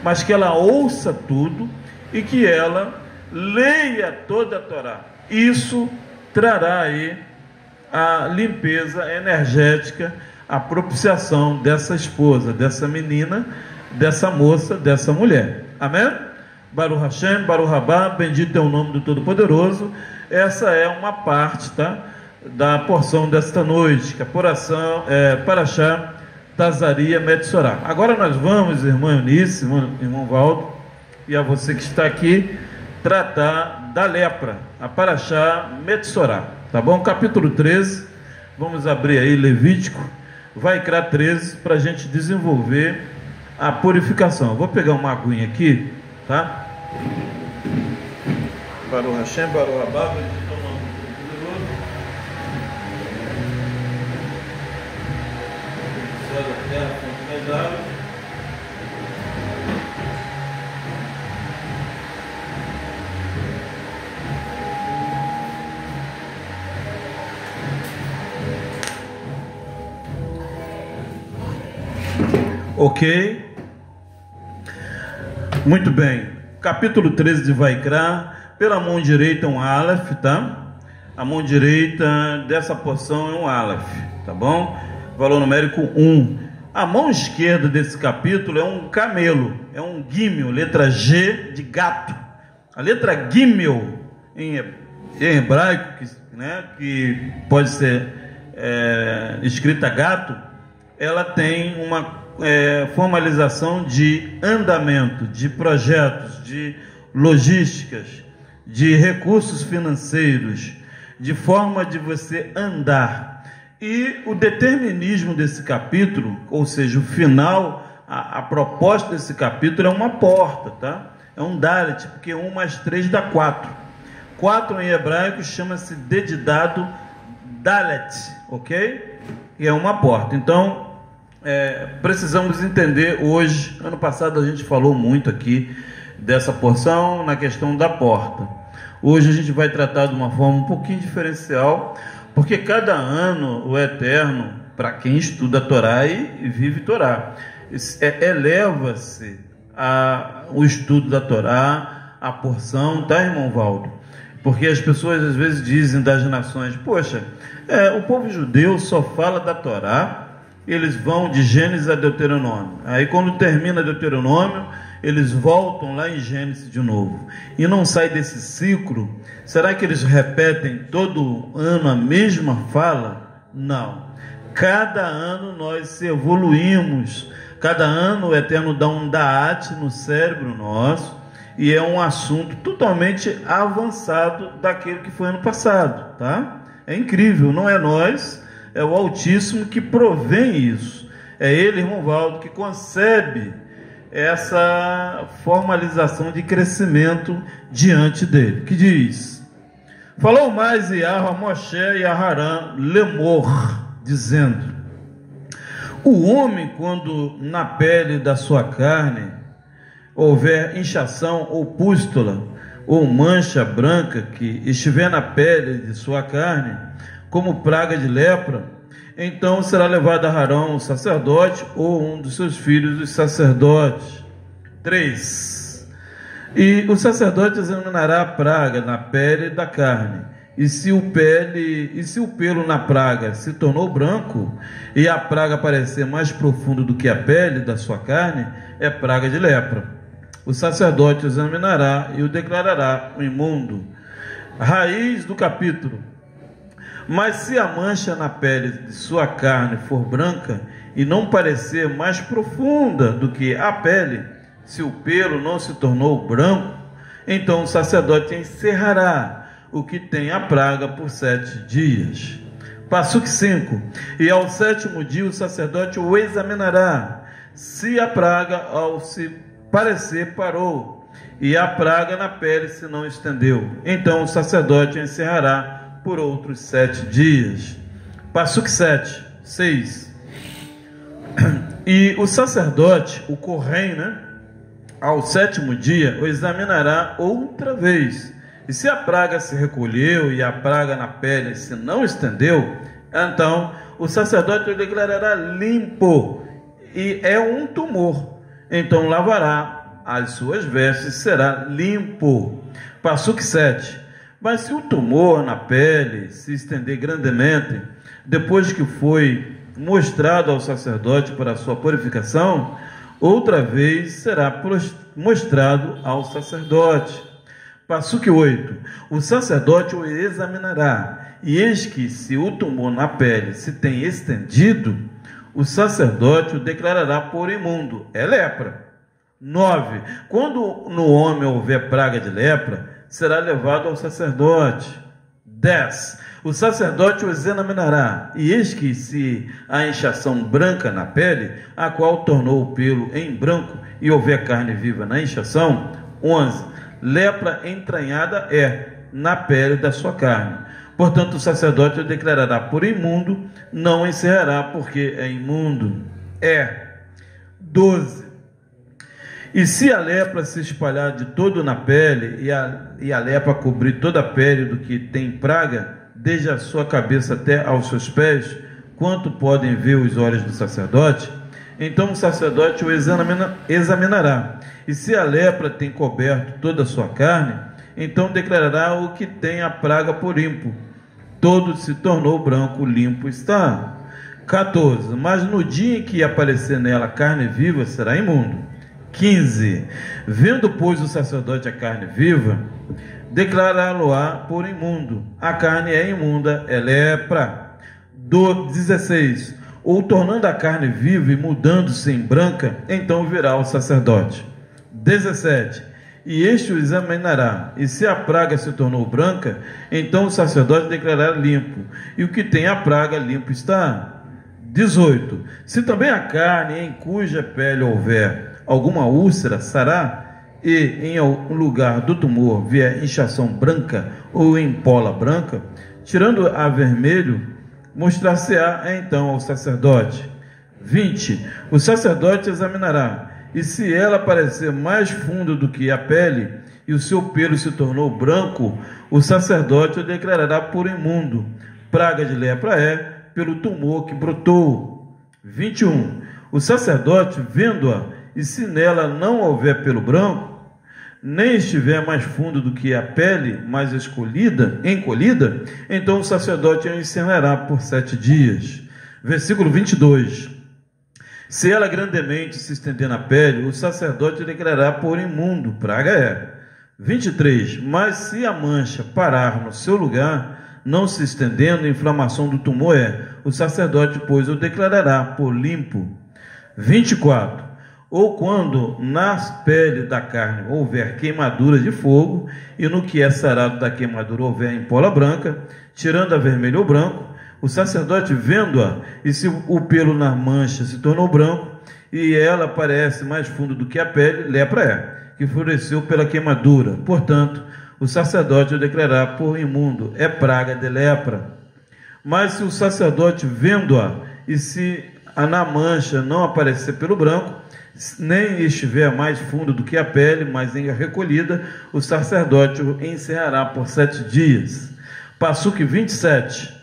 mas que ela ouça tudo e que ela leia toda a Torá. Isso trará aí a limpeza energética, a propiciação dessa esposa, dessa menina, dessa moça, dessa mulher. Amém? Baruch Hashem, Baruch Rabá, bendito é o nome do Todo-Poderoso. Essa é uma parte, tá, da porção desta noite, que é Parashá Tazaria Metsorá. Agora nós vamos, irmã Eunice, irmão Valdo, e a você que está aqui, tratar da lepra, a Parashá Metsorá, tá bom? Capítulo 13, vamos abrir aí Levítico, Vaikra 13, para a gente desenvolver a purificação. Vou pegar uma aguinha aqui, tá? Baruch Hashem, Baruch Rabá, bendito é o nome do Todo-Poderoso. Céu da terra, fonte das águas. Ok, muito bem. Capítulo 13 de Vaikra, pela mão direita um Aleph, tá? A mão direita dessa porção é um Aleph, tá bom? Valor numérico 1. A mão esquerda desse capítulo é um camelo, é um Gimel, letra G de gato. A letra Gimel em hebraico, que pode ser escrita gato, ela tem uma formalização de andamento, de projetos, de logísticas, de recursos financeiros, de forma de você andar. E o determinismo desse capítulo, ou seja, o final, a proposta desse capítulo é uma porta, tá? É um Dalet, porque 1 mais 3 dá 4. 4 em hebraico chama-se dedidado Dalet, ok? E é uma porta. Então, precisamos entender hoje, ano passado a gente falou muito aqui dessa porção na questão da porta. Hoje a gente vai tratar de uma forma um pouquinho diferencial, porque cada ano o Eterno, para quem estuda a Torá e vive Torá, eleva-se o estudo da Torá, a porção, tá, irmão Valdo? Porque as pessoas às vezes dizem das nações, poxa, o povo judeu só fala da Torá, eles vão de Gênesis a Deuteronômio. Aí quando termina Deuteronômio, eles voltam lá em Gênesis de novo. E não sai desse ciclo. Será que eles repetem todo ano a mesma fala? Não. Cada ano nós evoluímos. Cada ano o Eterno dá um daat no cérebro nosso. E é um assunto totalmente avançado daquele que foi ano passado, tá? É incrível, não é nós, é o Altíssimo que provém isso. É Ele, irmão Valdo, que concebe essa formalização de crescimento diante dele. Que diz: falou mais Yahweh a Moshe e a Harã Lemor, dizendo: o homem, quando na pele da sua carne houver inchação ou pústula ou mancha branca que estiver na pele de sua carne, como praga de lepra, então será levado a Arão, o sacerdote, ou um dos seus filhos, os sacerdotes. 3. E o sacerdote examinará a praga na pele da carne, e se o pelo na praga se tornou branco, e a praga parecer mais profundo do que a pele da sua carne, é praga de lepra. O sacerdote examinará e o declarará imundo. Raiz do capítulo. Mas se a mancha na pele de sua carne for branca e não parecer mais profunda do que a pele, se o pelo não se tornou branco, então o sacerdote encerrará o que tem a praga por 7 dias. Passuque 5. E ao 7º dia o sacerdote o examinará, se a praga ao se parecer parou, e a praga na pele se não estendeu, então o sacerdote encerrará por outros 7 dias. Passuque 6. E o sacerdote, o Corém, ao 7º dia, o examinará outra vez, E se a praga se recolheu e a praga na pele se não estendeu, então o sacerdote o declarará limpo, e é um tumor. Então lavará as suas vestes, será limpo. Passuque 7. Mas se o tumor na pele se estender grandemente, depois que foi mostrado ao sacerdote para a sua purificação, outra vez será mostrado ao sacerdote. Passuque 8. O sacerdote o examinará, e eis que, se o tumor na pele se tem estendido, o sacerdote o declarará por imundo. É lepra. 9. Quando no homem houver praga de lepra, será levado ao sacerdote. 10. O sacerdote o examinará, e eis que, se há inchação branca na pele, a qual tornou o pelo em branco, e houver carne viva na inchação. 11. Lepra entranhada é na pele da sua carne. Portanto, o sacerdote o declarará por imundo, não encerrará, porque é imundo. 12. E se a lepra se espalhar de todo na pele, e a lepra cobrir toda a pele do que tem praga, desde a sua cabeça até aos seus pés, quanto podem ver os olhos do sacerdote, então o sacerdote o examinará. E se a lepra tem coberto toda a sua carne, então declarará o que tem a praga por limpo. Todo se tornou branco, limpo está. 14. Mas no dia em que aparecer nela carne viva, será imundo. 15. Vendo, pois, o sacerdote a carne viva, declará-lo-á por imundo. A carne é imunda, é lepra. 16. Ou tornando a carne viva e mudando-se em branca, então virá o sacerdote. 17. E este o examinará, e se a praga se tornou branca, então o sacerdote declarará limpo, e o que tem a praga limpo está. 18. Se também a carne em cuja pele houver alguma úlcera, sará, e em algum lugar do tumor vier inchação branca ou empola branca, tirando a vermelho, mostrar-se-á então ao sacerdote. 20. O sacerdote examinará, e se ela parecer mais funda do que a pele, e o seu pelo se tornou branco, o sacerdote o declarará por imundo. Praga de lepra é, pelo tumor que brotou. 21. O sacerdote, vendo-a, e se nela não houver pelo branco, nem estiver mais fundo do que a pele, mais encolhida, então o sacerdote a encerrará por 7 dias. Versículo 22. Se ela grandemente se estender na pele, o sacerdote declarará por imundo, praga é. 23. Mas se a mancha parar no seu lugar, não se estendendo, inflamação do tumor é, o sacerdote, pois, o declarará por limpo. 24. Ou quando na pele da carne houver queimadura de fogo, e no que é sarado da queimadura houver empola branca, tirando a vermelho ou branco, o sacerdote, vendo-a, e se o pelo na mancha se tornou branco, e ela parece mais fundo do que a pele, lepra é, que floresceu pela queimadura. Portanto, o sacerdote o declarará por imundo, é praga de lepra. Mas se o sacerdote, vendo-a, e se na mancha não aparecer pelo branco, nem estiver mais fundo do que a pele, mas recolhida, o sacerdote o encerrará por 7 dias. Passuque 27.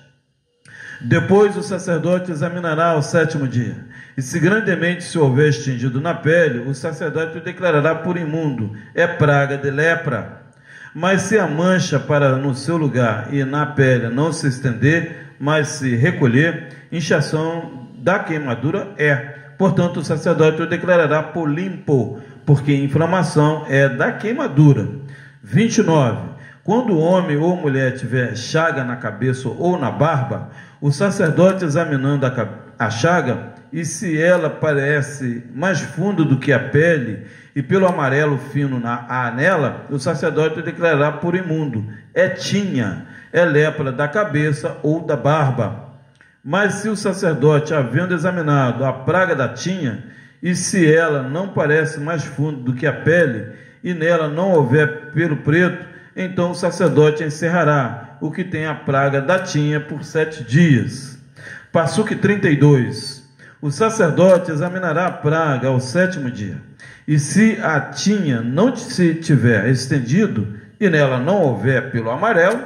Depois o sacerdote examinará ao 7º dia, e se grandemente se houver estendido na pele, o sacerdote o declarará por imundo, é praga de lepra. Mas se a mancha parar no seu lugar e na pele não se estender, mas se recolher, inchação da queimadura é. Portanto, o sacerdote o declarará por limpo, porque inflamação é da queimadura. 29. Quando o homem ou mulher tiver chaga na cabeça ou na barba, o sacerdote, examinando a chaga, e se ela parece mais funda do que a pele, e pelo amarelo fino nela, o sacerdote declarará por imundo, é tinha, é lepra da cabeça ou da barba. Mas se o sacerdote, havendo examinado a praga da tinha, e se ela não parece mais funda do que a pele, e nela não houver pelo preto, então o sacerdote encerrará o que tem a praga da tinha por 7 dias. Passuque 32. O sacerdote examinará a praga ao 7º dia, e se a tinha não se tiver estendido, e nela não houver pelo amarelo,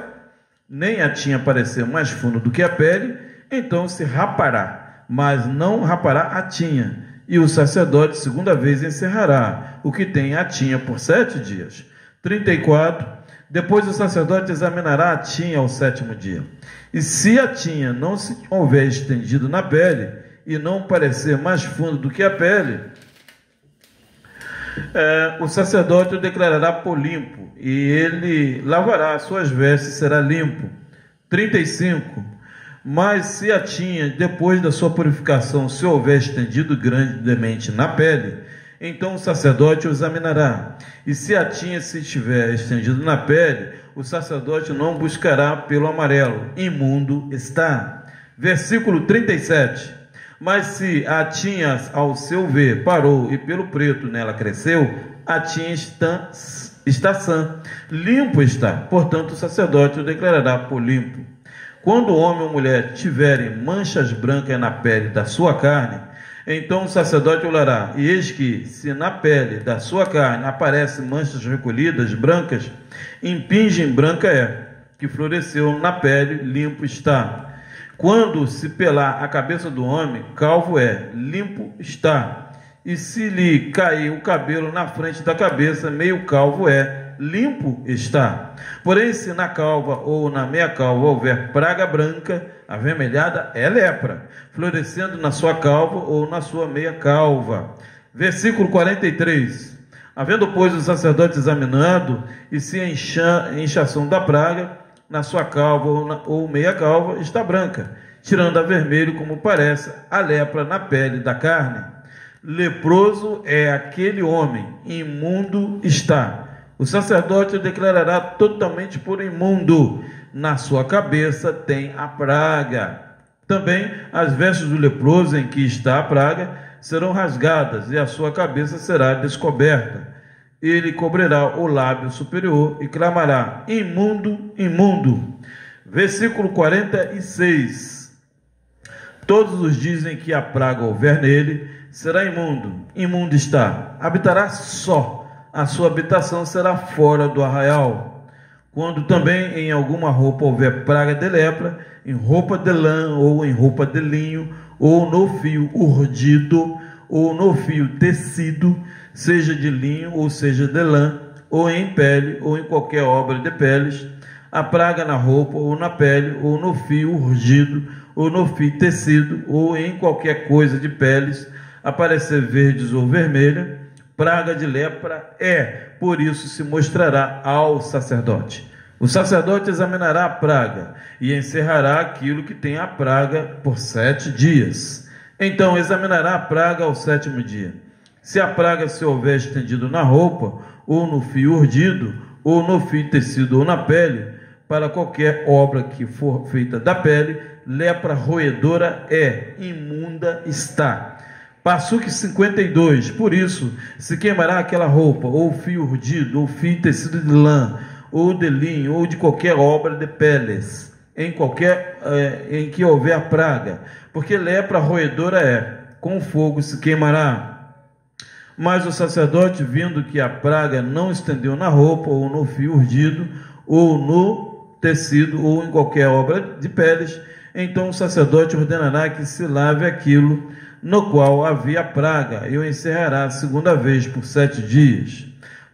nem a tinha parecer mais fundo do que a pele, então se rapará, mas não rapará a tinha, e o sacerdote segunda vez encerrará o que tem a tinha por 7 dias. 34. Depois o sacerdote examinará a tinha ao 7º dia, e se a tinha não se houver estendido na pele, e não parecer mais fundo do que a pele, o sacerdote o declarará por limpo, e ele lavará as suas vestes e será limpo. 35. Mas se a tinha, depois da sua purificação, se houver estendido grandemente na pele, então o sacerdote o examinará. E se a tinha se estiver estendido na pele, o sacerdote não buscará pelo amarelo, imundo está. Versículo 37. Mas se a tinha, ao seu ver, parou e pelo preto nela cresceu, a tinha está sã, limpo está. Portanto, o sacerdote o declarará por limpo. Quando o homem ou mulher tiverem manchas brancas na pele da sua carne, então o sacerdote olhará, e eis que, se na pele da sua carne aparecem manchas recolhidas, brancas, impingem branca é, que floresceu na pele, limpo está. Quando se pelar a cabeça do homem, calvo é, limpo está. E se lhe cair o cabelo na frente da cabeça, meio calvo é, limpo está. Porém, se na calva ou na meia calva houver praga branca, avermelhada, é lepra, florescendo na sua calva ou na sua meia calva. Versículo 43. Havendo, pois, o sacerdote examinado, e se a inchação da praga na sua calva ou meia calva está branca, tirando a vermelho, como parece, a lepra na pele da carne. Leproso é aquele homem, imundo está. O sacerdote o declarará totalmente por imundo. Na sua cabeça tem a praga. Também as vestes do leproso em que está a praga serão rasgadas, e a sua cabeça será descoberta. Ele cobrirá o lábio superior e clamará: imundo, imundo. Versículo 46. Todos os dias em que a praga houver nele, será imundo, imundo está. Habitará só, a sua habitação será fora do arraial. Quando também em alguma roupa houver praga de lepra, em roupa de lã ou em roupa de linho, ou no fio urdido, ou no fio tecido, seja de linho ou seja de lã, ou em pele, ou em qualquer obra de peles, a praga na roupa, ou na pele, ou no fio urdido, ou no fio tecido, ou em qualquer coisa de peles, aparecer verdes ou vermelha, praga de lepra é, por isso se mostrará ao sacerdote. O sacerdote examinará a praga, e encerrará aquilo que tem a praga por 7 dias. Então examinará a praga ao 7º dia. Se a praga se houver estendido na roupa, ou no fio urdido, ou no fio tecido, ou na pele, para qualquer obra que for feita da pele, lepra roedora é, imunda está. Passuque 52. Por isso se queimará aquela roupa, ou fio urdido, ou fio tecido de lã, ou de linho, ou de qualquer obra de peles, em que houver a praga, porque lepra roedora é, com fogo se queimará. Mas o sacerdote, vendo que a praga não estendeu na roupa, ou no fio urdido, ou no tecido, ou em qualquer obra de peles, então o sacerdote ordenará que se lave aquilo no qual havia praga, e o encerrará segunda vez por 7 dias.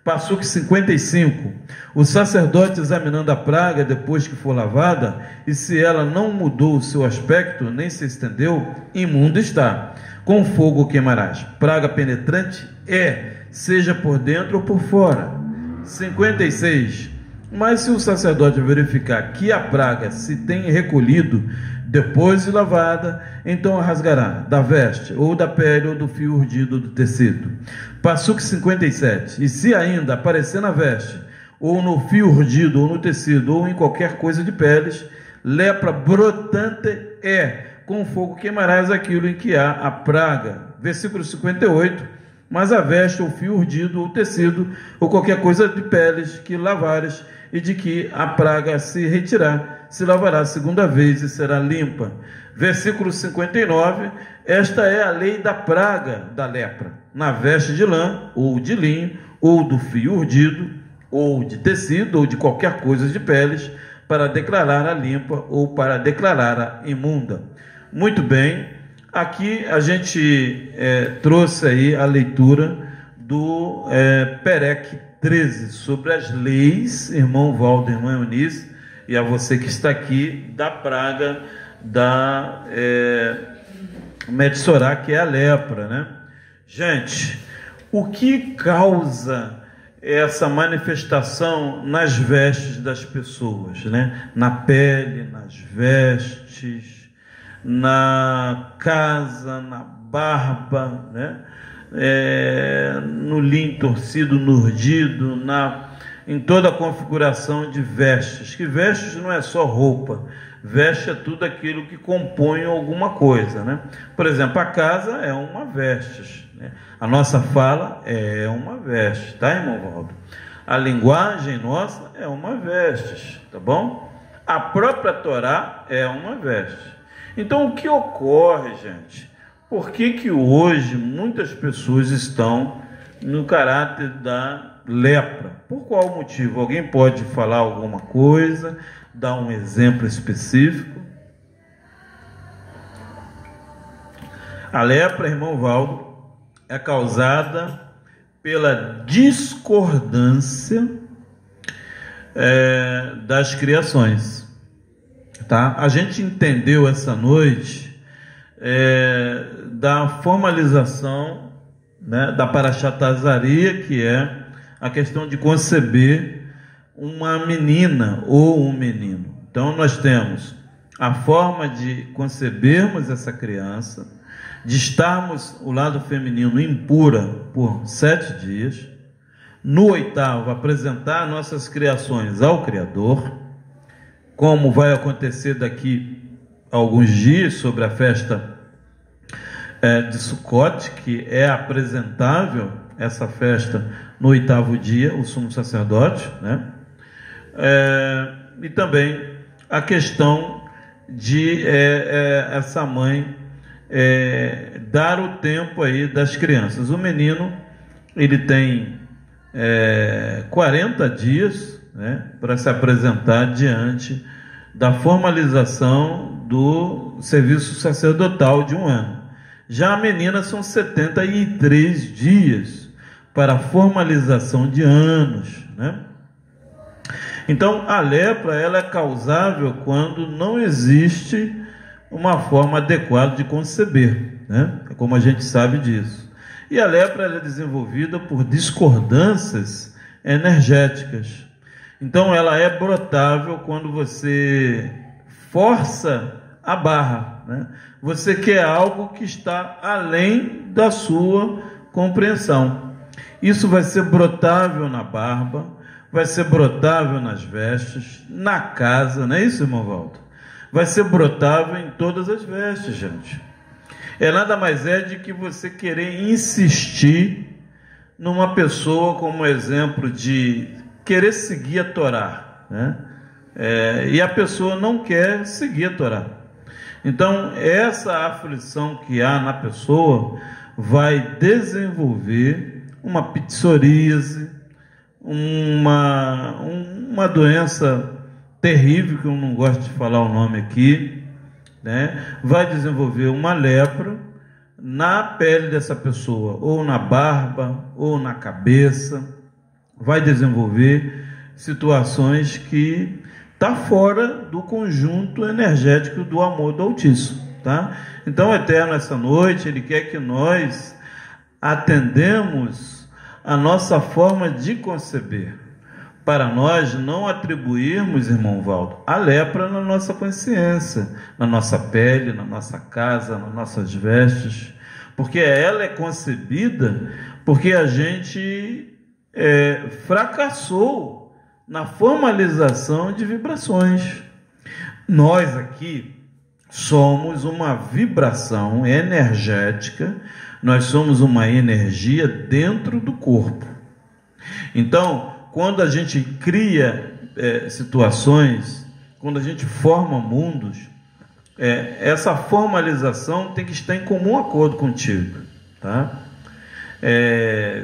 Passuque 55. O sacerdote, examinando a praga depois que for lavada, e se ela não mudou o seu aspecto, nem se estendeu, imundo está. Com fogo queimarás. Praga penetrante é, seja por dentro ou por fora. 56. Mas se o sacerdote verificar que a praga se tem recolhido depois de lavada, então a rasgará da veste, ou da pele, ou do fio urdido do tecido. Passuque 57. E se ainda aparecer na veste, ou no fio urdido, ou no tecido, ou em qualquer coisa de peles, lepra brotante é, com fogo queimarás aquilo em que há a praga. Versículo 58. Mas a veste, ou fio urdido, ou tecido, ou qualquer coisa de peles que lavares, e de que a praga se retirar, se lavará segunda vez e será limpa. Versículo 59. Esta é a lei da praga da lepra, na veste de lã, ou de linho, ou do fio urdido, ou de tecido, ou de qualquer coisa de peles, para declarar a limpa ou para declarar a imunda. Muito bem, aqui a gente trouxe aí a leitura do Perec 13, sobre as leis, irmão Valdo, irmã Eunice, e a você que está aqui, da praga da Metsorá, que é a lepra, né? Gente, o que causa essa manifestação nas vestes das pessoas, né? Na pele, nas vestes, na casa, na barba, né? No linho torcido, no urdido, em toda a configuração de vestes. Que vestes não é só roupa, veste é tudo aquilo que compõe alguma coisa, né? Por exemplo, a casa é uma veste, né? A nossa fala é uma veste, tá, irmão Valdo? A linguagem nossa é uma veste, tá bom? A própria Torá é uma veste. Então, o que ocorre, gente? Por que hoje muitas pessoas estão no caráter da lepra? Por qual motivo? Alguém pode falar alguma coisa, dar um exemplo específico? A lepra, irmão Valdo, é causada pela discordância das criações, tá? A gente entendeu essa noite da formalização, né, da Parashat Azaria, que é a questão de conceber uma menina ou um menino. Então nós temos a forma de concebermos essa criança, de estarmos o lado feminino impura por 7 dias, no 8º apresentar nossas criações ao Criador, como vai acontecer daqui alguns dias sobre a festa de Sukkot, que é apresentável essa festa no 8º dia, o sumo sacerdote, né? E também a questão de essa mãe dar o tempo aí das crianças. O menino, ele tem 40 dias, né, para se apresentar diante da formalização do serviço sacerdotal de 1 ano. Já a menina são 73 dias para a formalização de anos, né? Então, a lepra, ela é causável quando não existe uma forma adequada de conceber, né? Como a gente sabe disso. E a lepra, ela é desenvolvida por discordâncias energéticas. Então, ela é brotável quando você força a barra, né? Você quer algo que está além da sua compreensão. Isso vai ser brotável na barba, vai ser brotável nas vestes, na casa, não é isso, irmão Valdo? Vai ser brotável em todas as vestes, gente. Nada mais de que você querer insistir numa pessoa como exemplo de querer seguir a Torá, né? E a pessoa não quer seguir a Torá. Então, essa aflição que há na pessoa vai desenvolver uma psoríase, uma doença terrível, que eu não gosto de falar o nome aqui, né? Vai desenvolver uma lepra na pele dessa pessoa, ou na barba, ou na cabeça. Vai desenvolver situações que está fora do conjunto energético do amor do Altíssimo, tá? Então, o Eterno, essa noite, Ele quer que nós atendemos a nossa forma de conceber, para nós não atribuirmos, irmão Valdo, a lepra na nossa consciência, na nossa pele, na nossa casa, nas nossas vestes, porque ela é concebida porque a gente fracassou na formalização de vibrações. Nós aqui somos uma vibração energética, nós somos uma energia dentro do corpo. Então, quando a gente cria situações, quando a gente forma mundos, essa formalização tem que estar em comum acordo contigo, tá?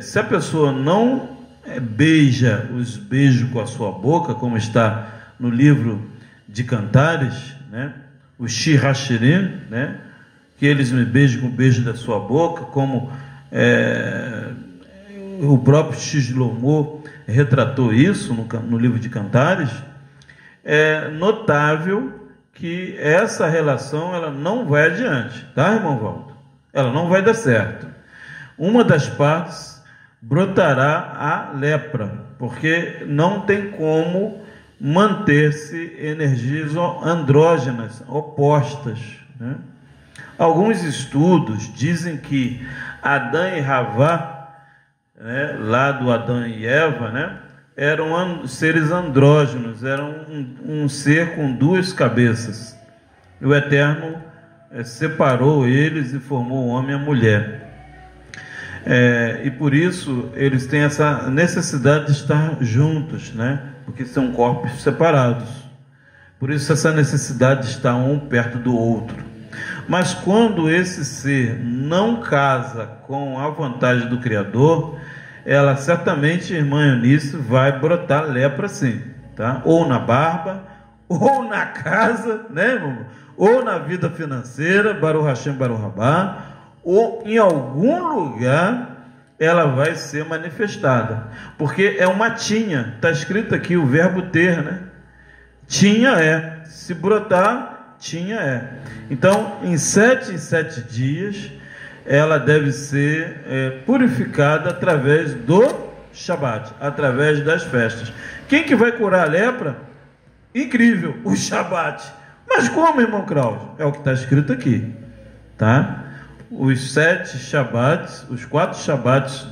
Se a pessoa não beija os beijos com a sua boca, como está no livro de Cantares, né? O Shirashirim, né? Que eles me beijam com o beijo da sua boca, como o próprio Shlomo retratou isso no livro de Cantares. É notável que essa relação ela não vai adiante, tá, irmão Valdo? Ela não vai dar certo. Uma das partes brotará a lepra, porque não tem como manter-se energias andrógenas opostas, né? Alguns estudos dizem que Adão e Havá, né, lá do Adão e Eva, né, eram seres andrógenos, eram um ser com duas cabeças. E o Eterno separou eles e formou o homem e a mulher. E por isso eles têm essa necessidade de estar juntos, né? Porque são corpos separados. Por isso essa necessidade de estar um perto do outro. Mas quando esse ser não casa com a vontade do Criador, ela certamente, irmã Eunice, vai brotar lepra sim, tá? Ou na barba, ou na casa, né, irmão? Ou na vida financeira, Baruch Hashem, Baruch Rabá, ou em algum lugar ela vai ser manifestada, porque é uma tinha, está escrito aqui o verbo ter, né? Tinha se brotar, tinha Então, em 7 dias, ela deve ser purificada através do Shabat, através das festas. Quem que vai curar a lepra? Incrível, o Shabat. Mas como, irmão Cláudio? É o que está escrito aqui, tá? Os 7 Shabats, os 4 Shabats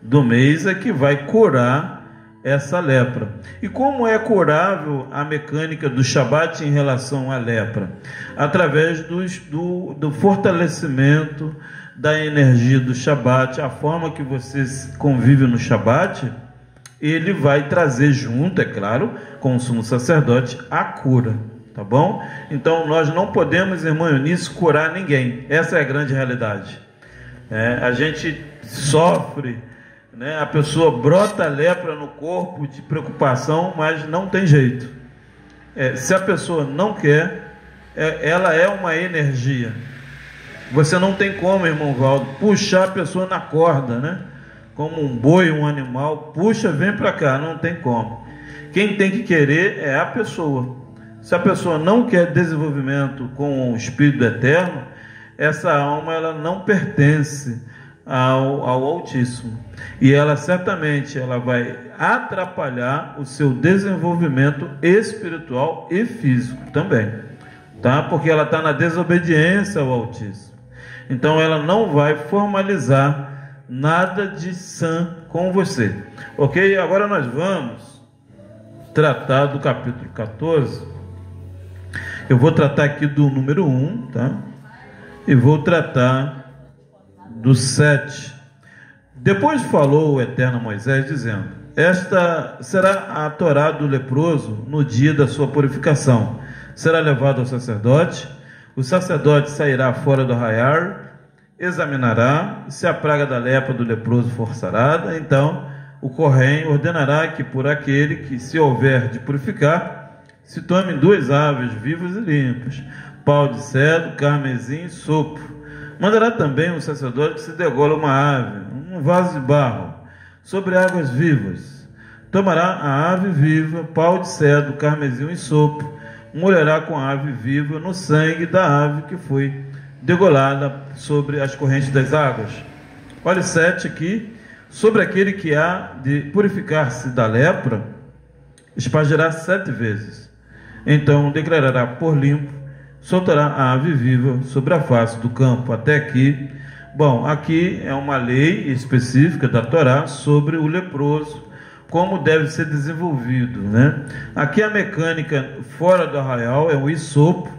do mês é que vai curar essa lepra. E como é curável a mecânica do Shabat em relação à lepra? Através do fortalecimento da energia do Shabat, a forma que você convive no Shabat, ele vai trazer junto, é claro, com o sumo sacerdote, a cura. Tá bom? Então nós não podemos, irmã Eunice, curar ninguém. Essa é a grande realidade. A gente sofre, né? A pessoa brota lepra no corpo de preocupação, mas não tem jeito. Se a pessoa não quer, ela é uma energia. Você não tem como, irmão Valdo, puxar a pessoa na corda, né? Como um boi, um animal, puxa, vem para cá, não tem como. Quem tem que querer é a pessoa. Se a pessoa não quer desenvolvimento com o Espírito Eterno, essa alma ela não pertence ao Altíssimo. E ela certamente ela vai atrapalhar o seu desenvolvimento espiritual e físico também. Tá? Porque ela está na desobediência ao Altíssimo. Então ela não vai formalizar nada de sã com você. Ok? Agora nós vamos tratar do capítulo 14. Eu vou tratar aqui do número 1, tá? E vou tratar do 7. Depois falou o Eterno a Moisés, dizendo: esta será a Torá do leproso no dia da sua purificação. Será levado ao sacerdote. O sacerdote sairá fora do arraial, examinará. Se a praga da lepra do leproso for sarada, então o Corém ordenará que por aquele que se houver de purificar, se tomem 2 aves vivas e limpas, pau de cedro, carmesim e sopro. Mandará também o sacerdote que se degola uma ave, um vaso de barro, sobre águas vivas. Tomará a ave viva, pau de cedro, carmesim e sopro, molhará com a ave viva no sangue da ave que foi degolada sobre as correntes das águas. Olha o 7 aqui. Sobre aquele que há de purificar-se da lepra, espargirá 7 vezes. Então declarará por limpo, soltará a ave viva sobre a face do campo. Até aqui. Bom, aqui é uma lei específica da Torá sobre o leproso, como deve ser desenvolvido, né? Aqui a mecânica fora do arraial é um hisopo,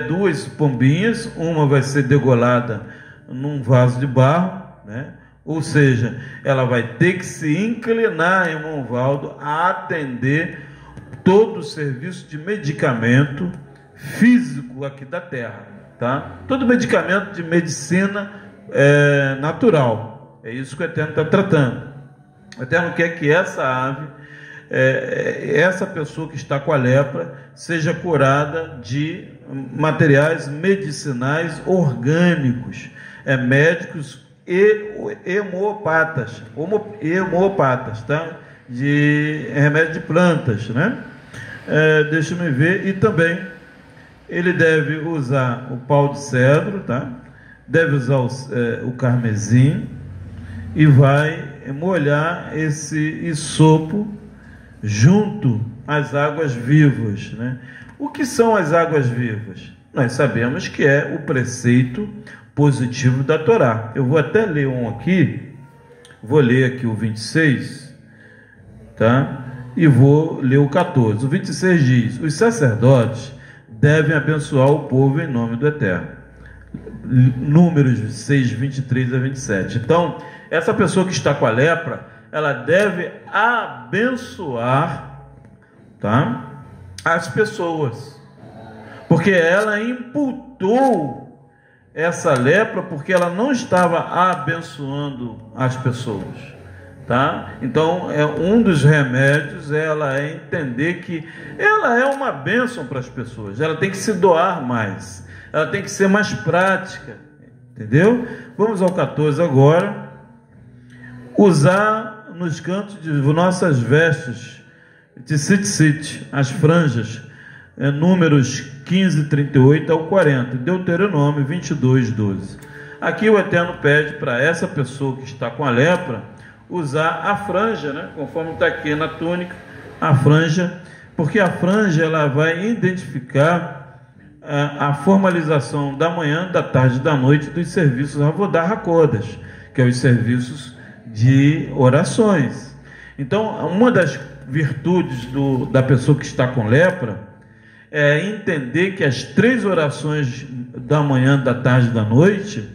2 pombinhas, uma vai ser degolada num vaso de barro, né? Ou seja, ela vai ter que se inclinar, irmão Valdo, a atender todo o serviço de medicamento físico aqui da terra, tá? Todo medicamento de medicina natural, é isso que o Eterno está tratando. O Eterno quer que essa ave, essa pessoa que está com a lepra, seja curada de materiais medicinais orgânicos, médicos e hemopatas, tá? De remédio de plantas, né? Deixa eu ver. E também ele deve usar o pau de cedro, tá? Deve usar o carmesim e vai molhar esse hisopo junto às águas vivas, né? O que são as águas vivas? Nós sabemos que é o preceito positivo da Torá. Eu vou até ler um aqui, vou ler aqui o 26, tá? E vou ler o 14. O 26 diz: os sacerdotes devem abençoar o povo em nome do Eterno. Números 6, 23 a 27. Então, essa pessoa que está com a lepra, ela deve abençoar, tá? As pessoas, porque ela imputou essa lepra porque ela não estava abençoando as pessoas, tá? Então, um dos remédios, ela é entender que ela é uma bênção para as pessoas, ela tem que se doar mais, ela tem que ser mais prática, entendeu? Vamos ao 14 agora. Usar nos cantos de nossas vestes de tzitzit, as franjas, números 15, 38 ao 40, Deuteronômio 22, 12. Aqui o Eterno pede para essa pessoa que está com a lepra usar a franja, né? Conforme está aqui na túnica, a franja, porque a franja ela vai identificar a formalização da manhã, da tarde e da noite dos serviços Avodá Hakodesh, que é os serviços de orações. Então, uma das virtudes da pessoa que está com lepra é entender que as 3 orações da manhã, da tarde e da noite,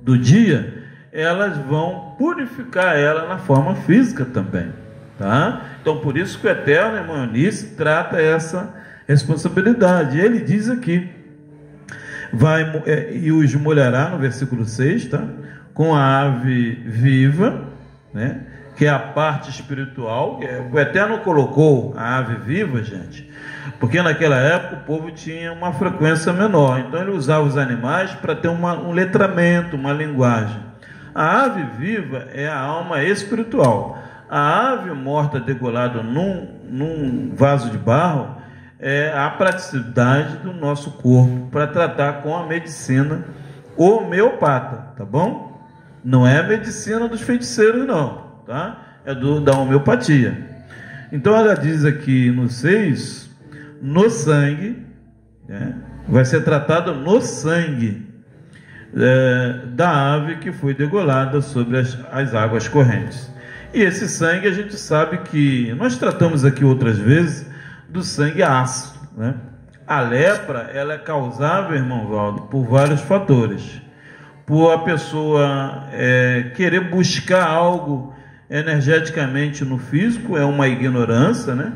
do dia, elas vão purificar ela na forma física também, tá? Então, por isso que o Eterno, irmão Eunice, trata essa responsabilidade. Ele diz aqui, e os molhará, no versículo 6, tá? Com a ave viva, né? Que é a parte espiritual. O Eterno colocou a ave viva, gente, porque naquela época o povo tinha uma frequência menor, então ele usava os animais para ter um letramento, uma linguagem. A ave viva é a alma espiritual. A ave morta degolada num vaso de barro é a praticidade do nosso corpo para tratar com a medicina homeopata, tá bom? Não é a medicina dos feiticeiros, não, tá? É da homeopatia. Então ela diz aqui no 6, no sangue, né? Vai ser tratado no sangue da ave que foi degolada sobre as águas correntes. E esse sangue a gente sabe que nós tratamos aqui outras vezes do sangue ácido, né? A lepra, ela é causável, irmão Valdo, por vários fatores. Por a pessoa querer buscar algo energeticamente no físico, é uma ignorância, né?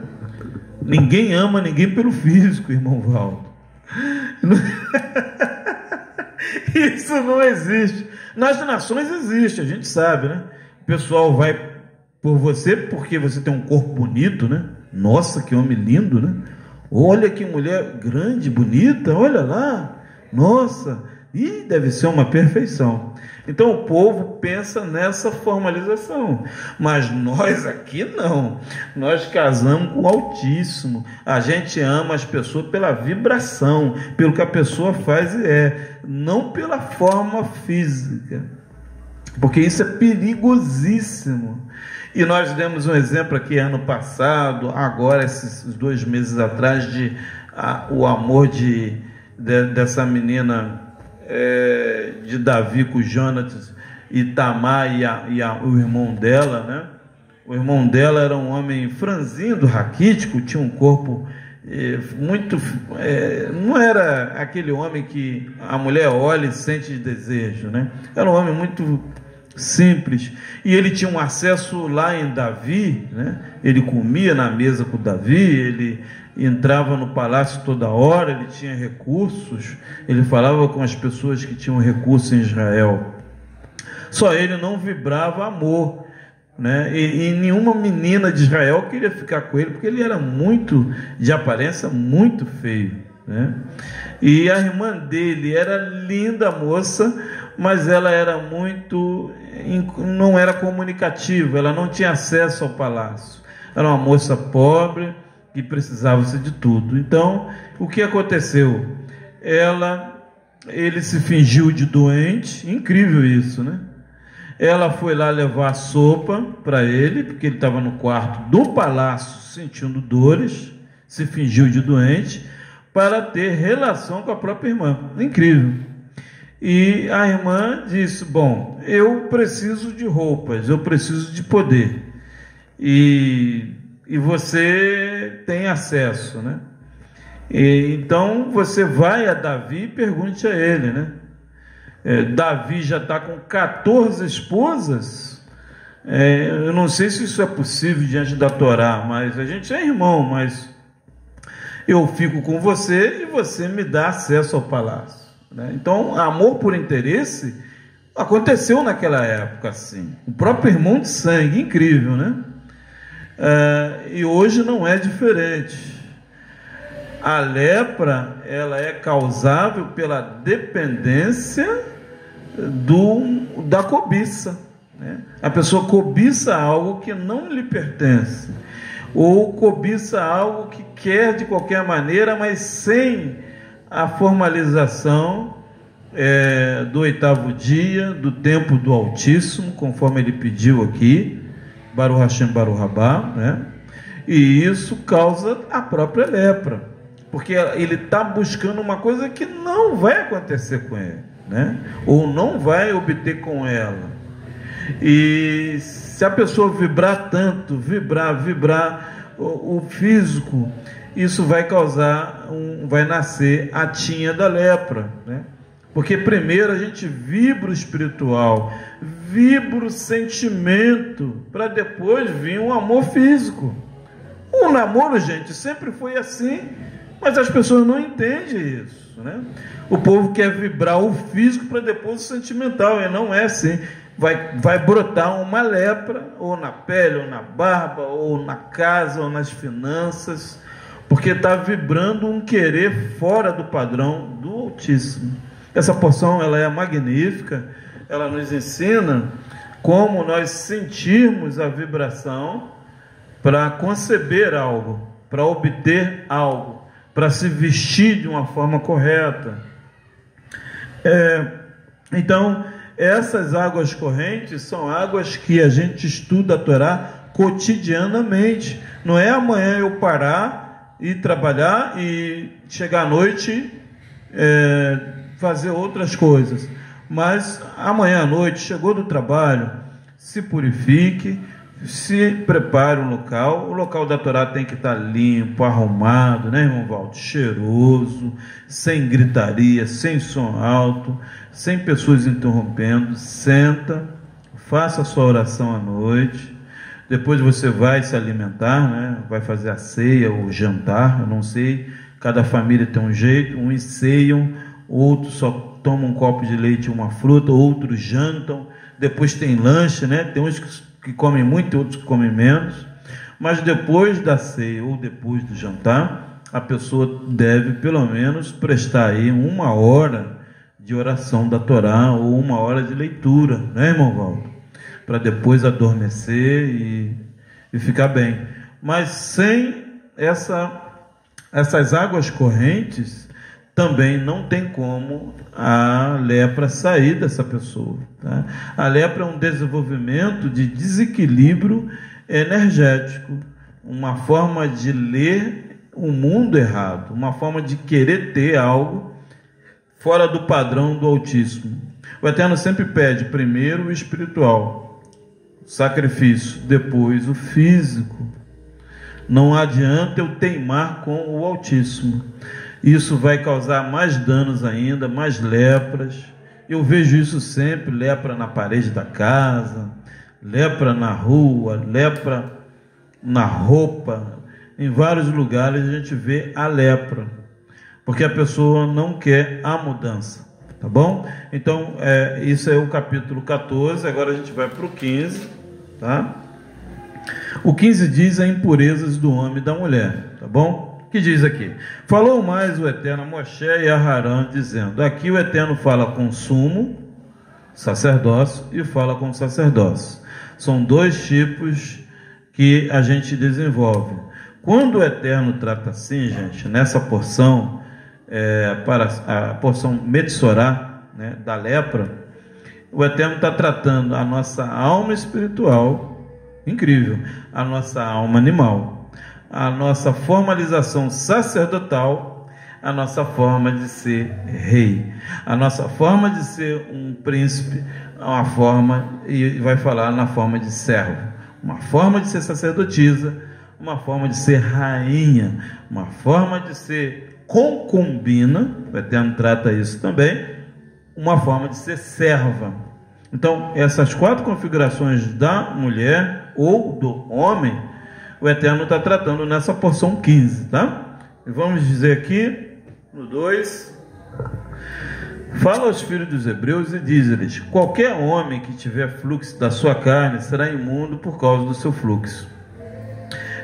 Ninguém ama ninguém pelo físico, irmão Valdo. Isso não existe. Nas nações existe, a gente sabe, né? O pessoal vai por você porque você tem um corpo bonito, né? Nossa, que homem lindo, né? Olha que mulher grande, bonita, olha lá. Nossa, e deve ser uma perfeição. Então o povo pensa nessa formalização, mas nós aqui não. Nós casamos com o Altíssimo. A gente ama as pessoas pela vibração, pelo que a pessoa faz não pela forma física, porque isso é perigosíssimo. E nós demos um exemplo aqui ano passado, agora esses 2 meses atrás, o amor dessa menina de Davi com Jonatas e Tamar e o irmão dela, né? O irmão dela era um homem franzino, raquítico, tinha um corpo muito... não era aquele homem que a mulher olha e sente desejo, né? Era um homem muito simples, e ele tinha um acesso lá em Davi, né? Ele comia na mesa com Davi, ele entrava no palácio toda hora, ele tinha recursos, ele falava com as pessoas que tinham recursos em Israel. Só ele não vibrava amor. né? E nenhuma menina de Israel queria ficar com ele, porque ele era muito, de aparência, muito feio, né? E a irmã dele era linda moça, mas ela era não era comunicativa, ela não tinha acesso ao palácio. Era uma moça pobre que precisava de tudo. Então, o que aconteceu? Ele se fingiu de doente, incrível isso, né? Ela foi lá levar sopa para ele, porque ele estava no quarto do palácio sentindo dores, se fingiu de doente, para ter relação com a própria irmã. Incrível. E a irmã disse: bom, eu preciso de roupas, eu preciso de poder, e você tem acesso, né? Então você vai a Davi e pergunte a ele, né? Davi já está com 14 esposas. Eu não sei se isso é possível diante da Torá, mas a gente é irmão, mas eu fico com você e você me dá acesso ao palácio, né? Então, amor por interesse aconteceu naquela época, assim. O próprio irmão de sangue, incrível, né? E hoje não é diferente. A lepra, ela é causável pela dependência da cobiça, né? A pessoa cobiça algo que não lhe pertence, ou cobiça algo que quer de qualquer maneira, mas sem a formalização do 8º dia, do tempo do Altíssimo, conforme ele pediu aqui, Baruch Hashem, Baruch Rabá, né? E isso causa a própria lepra, porque ele está buscando uma coisa que não vai acontecer com ele, né? Ou não vai obter com ela. E se a pessoa vibrar tanto, vibrar o físico, isso vai causar, vai nascer a tinha da lepra, né? Porque primeiro a gente vibra o espiritual, vibra o sentimento, para depois vir um amor físico. O namoro, gente, sempre foi assim, mas as pessoas não entendem isso, né? O povo quer vibrar o físico para depois o sentimental, e não é assim. Vai brotar uma lepra, ou na pele, ou na barba, ou na casa, ou nas finanças, porque está vibrando um querer fora do padrão do Altíssimo. Essa porção, ela é magnífica, ela nos ensina como nós sentirmos a vibração para conceber algo, para obter algo, para se vestir de uma forma correta. Então, essas águas correntes são águas que a gente estuda a Torá cotidianamente. Não é amanhã eu parar e trabalhar e chegar à noite fazer outras coisas. Mas amanhã à noite, chegou do trabalho, se purifique, se prepare o local da Torá tem que estar limpo, arrumado, né, irmão Valdo? Cheiroso, sem gritaria, sem som alto, sem pessoas interrompendo. Senta, faça a sua oração à noite, depois você vai se alimentar, né? Vai fazer a ceia ou jantar, eu não sei, cada família tem um jeito, uns ceiam, outros só tomam um copo de leite e uma fruta, outros jantam, depois tem lanche, né? Tem uns que comem muito e outros que comem menos, mas depois da ceia ou depois do jantar, a pessoa deve pelo menos prestar aí 1 hora de oração da Torá ou 1 hora de leitura, né, irmão Valdo? Para depois adormecer e ficar bem. Mas sem essas águas correntes, também não tem como a lepra sair dessa pessoa, tá? A lepra é um desenvolvimento de desequilíbrio energético, uma forma de ler o mundo errado, uma forma de querer ter algo fora do padrão do Altíssimo. O Eterno sempre pede primeiro o espiritual, o sacrifício, depois o físico. Não adianta eu teimar com o Altíssimo. Isso vai causar mais danos ainda, mais lepras. Eu vejo isso sempre, lepra na parede da casa, lepra na rua, lepra na roupa. Em vários lugares a gente vê a lepra, porque a pessoa não quer a mudança, tá bom? Então, isso é o capítulo 14, agora a gente vai para o 15, tá? O 15 diz a impurezas do homem e da mulher, tá bom? Que diz aqui: falou mais o Eterno a Moshe e a Harã, dizendo. Aqui o Eterno fala com sumo sacerdócio e fala com sacerdócio. São dois tipos que a gente desenvolve. Quando o Eterno trata assim, gente, nessa porção, para a porção Metsorá, né, da lepra, o Eterno está tratando a nossa alma espiritual, incrível, a nossa alma animal, a nossa formalização sacerdotal, a nossa forma de ser rei, a nossa forma de ser um príncipe, uma forma, e vai falar na forma de servo, uma forma de ser sacerdotisa, uma forma de ser rainha, uma forma de ser concubina, o Eterno trata isso também, uma forma de ser serva. Então, essas 4 configurações da mulher ou do homem, o Eterno está tratando nessa porção 15, tá? E vamos dizer aqui, no 2, fala aos filhos dos hebreus e diz-lhes: qualquer homem que tiver fluxo da sua carne será imundo por causa do seu fluxo.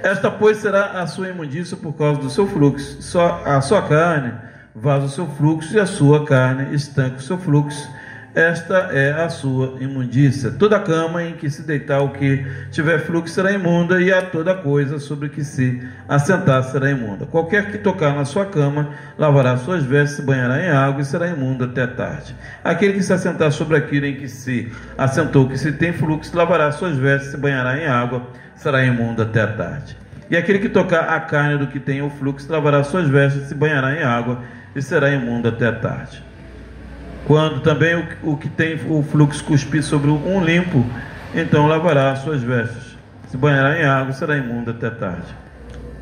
Esta, pois, será a sua imundícia por causa do seu fluxo. Só a sua carne vaza o seu fluxo, e a sua carne estanca o seu fluxo. Esta é a sua imundícia. Toda cama em que se deitar o que tiver fluxo será imunda, e a toda coisa sobre que se assentar será imunda. Qualquer que tocar na sua cama lavará suas vestes, se banhará em água e será imundo até a tarde. Aquele que se assentar sobre aquilo em que se assentou, que se tem fluxo, lavará suas vestes, se banhará em água, será imundo até a tarde. E aquele que tocar a carne do que tem o fluxo, lavará suas vestes, se banhará em água e será imundo até a tarde. Quando também o que tem o fluxo cuspir sobre um limpo, então lavará suas vestes, se banhará em água e será imundo até a tarde.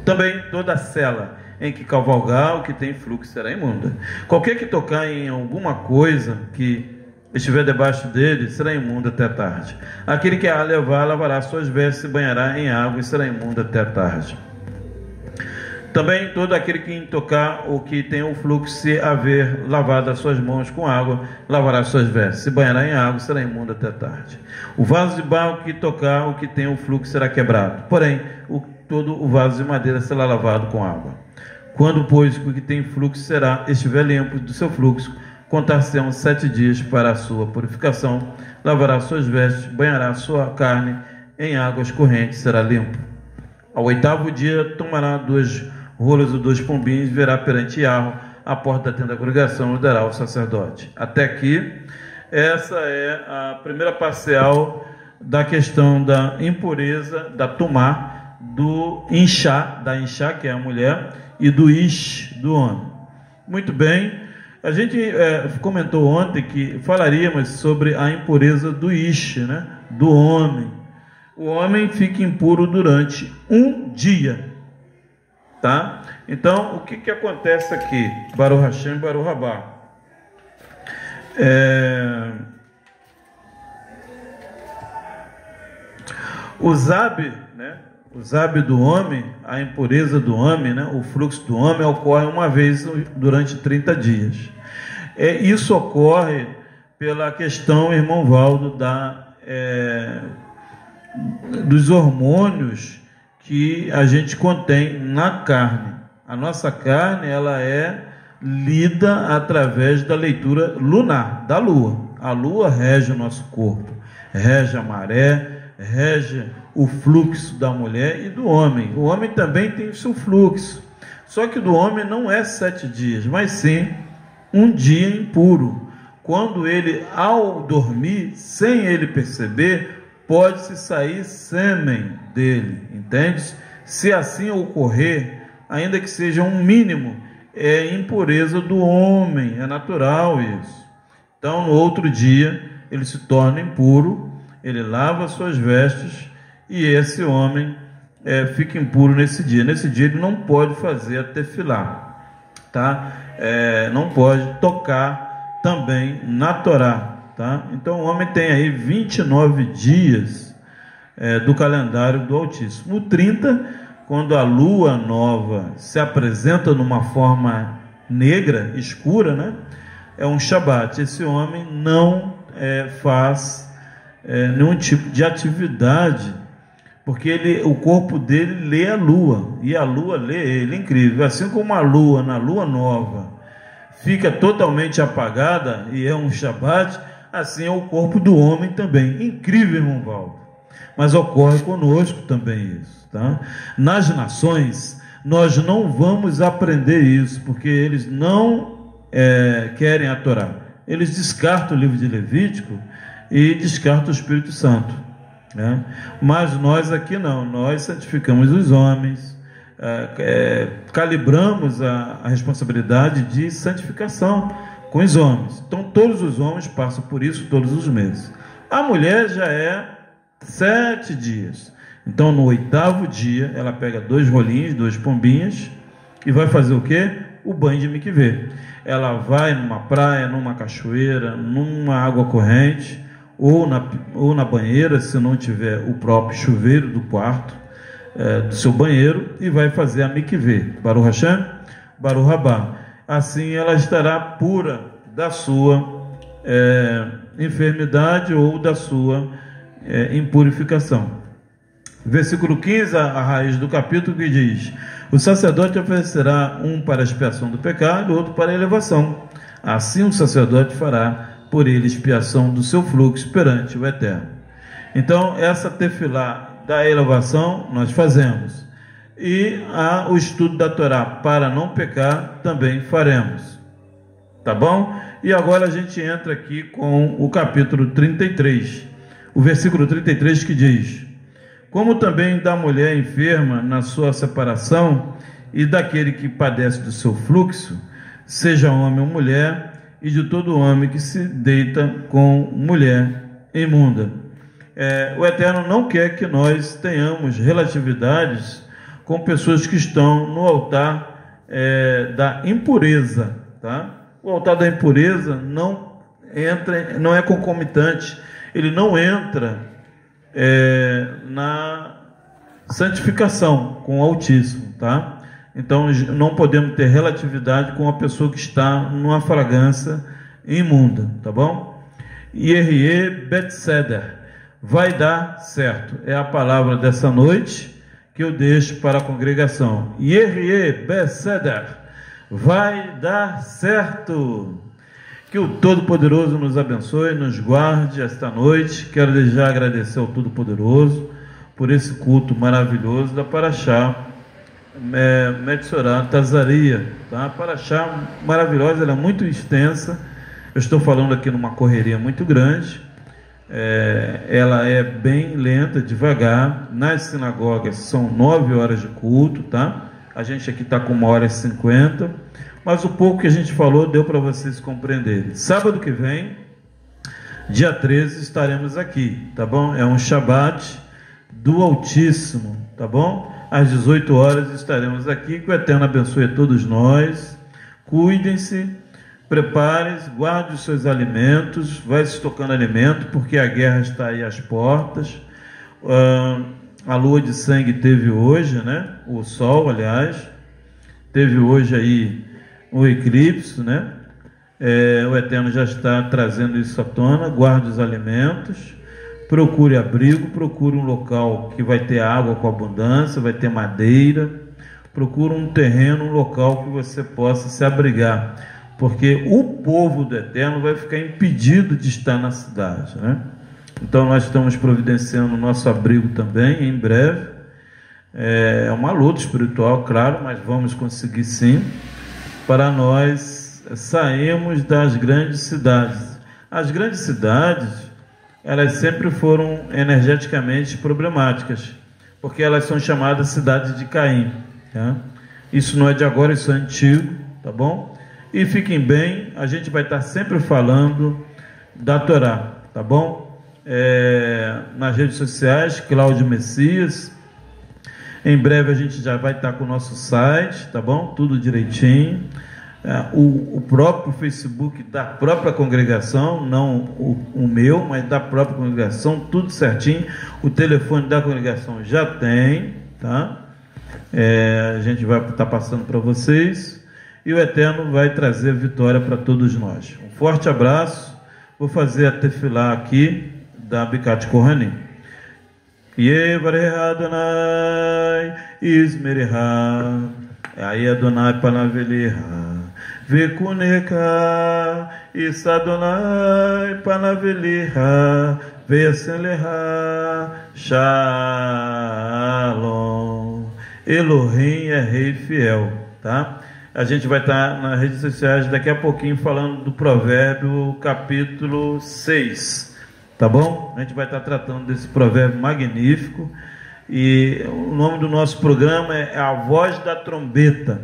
Também toda a sela em que cavalgar o que tem fluxo será imunda. Qualquer que tocar em alguma coisa que estiver debaixo dele, será imundo até a tarde. Aquele que a levar, lavará suas vestes, se banhará em água e será imundo até a tarde. Também todo aquele que tocar o que tem o fluxo, se haver lavado as suas mãos com água, lavará suas vestes, se banhará em água, será imundo até a tarde. O vaso de barro que tocar o que tem o fluxo será quebrado, porém todo o vaso de madeira será lavado com água. Quando, pois, o que tem fluxo estiver limpo do seu fluxo, contar-se-ão 7 dias para a sua purificação, lavará suas vestes, banhará sua carne em águas correntes, será limpo. Ao 8º dia tomará 2 rolas ou 2 pombinhos, verá perante Yahweh a porta da tenda da congregação, e dará ao sacerdote. Até aqui, essa é a primeira parcial da questão da impureza, da tumá, do inchá, da inchá, que é a mulher, e do ish, do homem. Muito bem, a gente comentou ontem que falaríamos sobre a impureza do ish, né? Do homem. O homem fica impuro durante um dia. Tá? Então, o que acontece aqui? Baruch Hashem, Baruch Rabá. O Zab, né? O Zab do homem, a impureza do homem, né? O fluxo do homem ocorre uma vez durante 30 dias. Isso ocorre pela questão, irmão Valdo, dos hormônios que a gente contém na carne. A nossa carne, ela é lida através da leitura lunar, da lua. A lua rege o nosso corpo, rege a maré, rege o fluxo da mulher e do homem. O homem também tem o seu fluxo, só que do homem não é 7 dias, mas sim um dia impuro, quando ele, ao dormir, sem ele perceber, pode-se sair sêmen dele, entende? Se assim ocorrer, ainda que seja um mínimo, é impureza do homem, é natural isso. Então, no outro dia, ele se torna impuro, ele lava suas vestes, e esse homem fica impuro nesse dia. Nesse dia ele não pode fazer a tefilá, tá? Não pode tocar também na Torá. Tá? Então o homem tem aí 29 dias do calendário do Altíssimo. O 30, quando a lua nova se apresenta numa forma negra, escura, né? É um Shabat. Esse homem não faz nenhum tipo de atividade porque o corpo dele lê a lua, e a lua lê ele, incrível. Assim como a lua, na lua nova, fica totalmente apagada, e é um Shabat, assim é o corpo do homem também. Incrível, irmão Valdo. Mas ocorre conosco também isso, tá? Nas nações, nós não vamos aprender isso, porque eles não querem a Torá. Eles descartam o livro de Levítico e descartam o Espírito Santo. Mas nós aqui não, nós santificamos os homens, calibramos a responsabilidade de santificação com os homens. Então todos os homens passam por isso todos os meses. A mulher já é 7 dias. Então no 8º dia ela pega 2 rolinhos, 2 pombinhas e vai fazer o quê? O banho de mikvê. Ela vai numa praia, numa cachoeira, numa água corrente, ou na banheira, se não tiver o próprio chuveiro do quarto, do seu banheiro, e vai fazer a mikvê, Baruch Hashem, Baruch Rabá. Assim ela estará pura da sua enfermidade ou da sua impurificação. Versículo 15, a raiz do capítulo, que diz: o sacerdote oferecerá um para a expiação do pecado, outro para a elevação. Assim o sacerdote fará por ele expiação do seu fluxo perante o Eterno. Então, essa tefilá da elevação nós fazemos. E o estudo da Torá para não pecar também faremos. Tá bom? E agora a gente entra aqui com o capítulo 33. O versículo 33 que diz: como também da mulher enferma na sua separação e daquele que padece do seu fluxo, seja homem ou mulher, e de todo homem que se deita com mulher imunda. O Eterno não quer que nós tenhamos relatividades com pessoas que estão no altar da impureza, tá? O altar da impureza não é concomitante, ele não entra na santificação com o Altíssimo, tá? Então não podemos ter relatividade com a pessoa que está numa fragrância imunda, tá bom? Yerie Betseder, vai dar certo, é a palavra dessa noite que eu deixo para a congregação. Yerie Betseder, vai dar certo. Que o Todo-Poderoso nos abençoe, nos guarde esta noite. Quero já agradecer ao Todo-Poderoso por esse culto maravilhoso da Parashá Metzorah Tazaria, tá? Parashá maravilhosa, ela é muito extensa. Eu estou falando aqui numa correria muito grande. Ela é bem lenta, devagar. Nas sinagogas são 9 horas de culto, tá? A gente aqui está com 1h50, mas o pouco que a gente falou deu para vocês compreenderem. Sábado que vem, dia 13, estaremos aqui, tá bom? É um Shabat do Altíssimo, tá bom? Às 18 horas estaremos aqui. Que o Eterno abençoe a todos nós. Cuidem-se, preparem-se, guardem os seus alimentos, vai se tocando alimento, porque a guerra está aí às portas. A lua de sangue teve hoje, né? O sol, aliás, teve hoje aí o eclipse, né? O Eterno já está trazendo isso à tona. Guarde os alimentos, procure abrigo, procure um local que vai ter água com abundância, vai ter madeira, procure um terreno, um local que você possa se abrigar, porque o povo do Eterno vai ficar impedido de estar na cidade, né? Então nós estamos providenciando o nosso abrigo também, em breve. É uma luta espiritual, claro, mas vamos conseguir sim, para nós sairmos das grandes cidades. As grandes cidades, elas sempre foram energeticamente problemáticas, porque elas são chamadas cidades de Caim, tá? Isso não é de agora, isso é antigo, tá bom? E fiquem bem, a gente vai estar sempre falando da Torá, tá bom? Nas redes sociais, Cláudio Messias. Em breve a gente já vai estar com o nosso site, tá bom? Tudo direitinho. O próprio Facebook da própria congregação, não o meu, mas da própria congregação, tudo certinho. O telefone da congregação já tem, tá? A gente vai estar passando para vocês, e o Eterno vai trazer vitória para todos nós. Um forte abraço. Vou fazer a tefilá aqui da Bicat Kohanim. Yevareha Adonai Ismeriha. Aí Adonai Panaveliha. Vekuneka Isadonai Panaveliha. Veaseleha. Shalom. Elohim é rei fiel, tá? A gente vai estar nas redes sociais daqui a pouquinho falando do provérbio capítulo 6, tá bom? A gente vai estar tratando desse provérbio magnífico, e o nome do nosso programa é A Voz da Trombeta.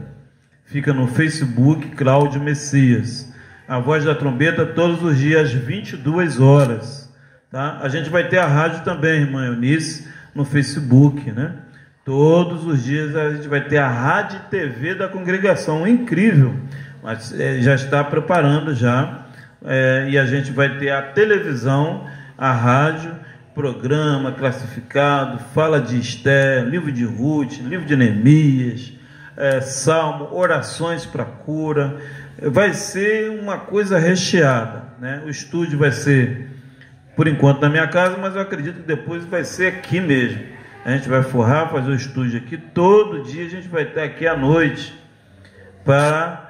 Fica no Facebook, Cláudio Messias. A Voz da Trombeta, todos os dias às 22 horas, tá? A gente vai ter a rádio também, irmã Eunice, no Facebook, né? Todos os dias a gente vai ter a rádio e TV da congregação, incrível, mas já está preparando já, e a gente vai ter a televisão, a rádio, programa classificado, fala de Esther, livro de Ruth, livro de Neemias, Salmo, orações para cura. Vai ser uma coisa recheada, né? O estúdio vai ser, por enquanto, na minha casa, mas eu acredito que depois vai ser aqui mesmo. A gente vai forrar, fazer o estúdio aqui. Todo dia a gente vai estar aqui à noite para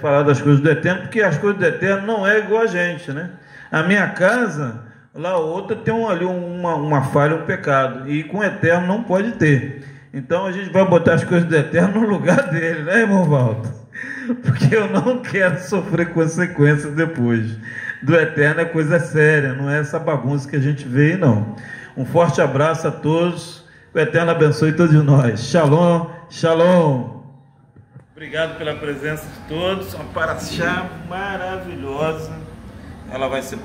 falar das coisas do Eterno, porque as coisas do Eterno não é igual a gente, né? A minha casa, lá outra, tem ali uma falha, um pecado, e com o Eterno não pode ter. Então a gente vai botar as coisas do Eterno no lugar dele, né, irmão Valdo? Porque eu não quero sofrer consequências depois. Do Eterno é coisa séria, não é essa bagunça que a gente vê aí, não. Um forte abraço a todos. O Eterno abençoe todos nós. Shalom, shalom. Obrigado pela presença de todos. Uma paraxá maravilhosa. Ela vai ser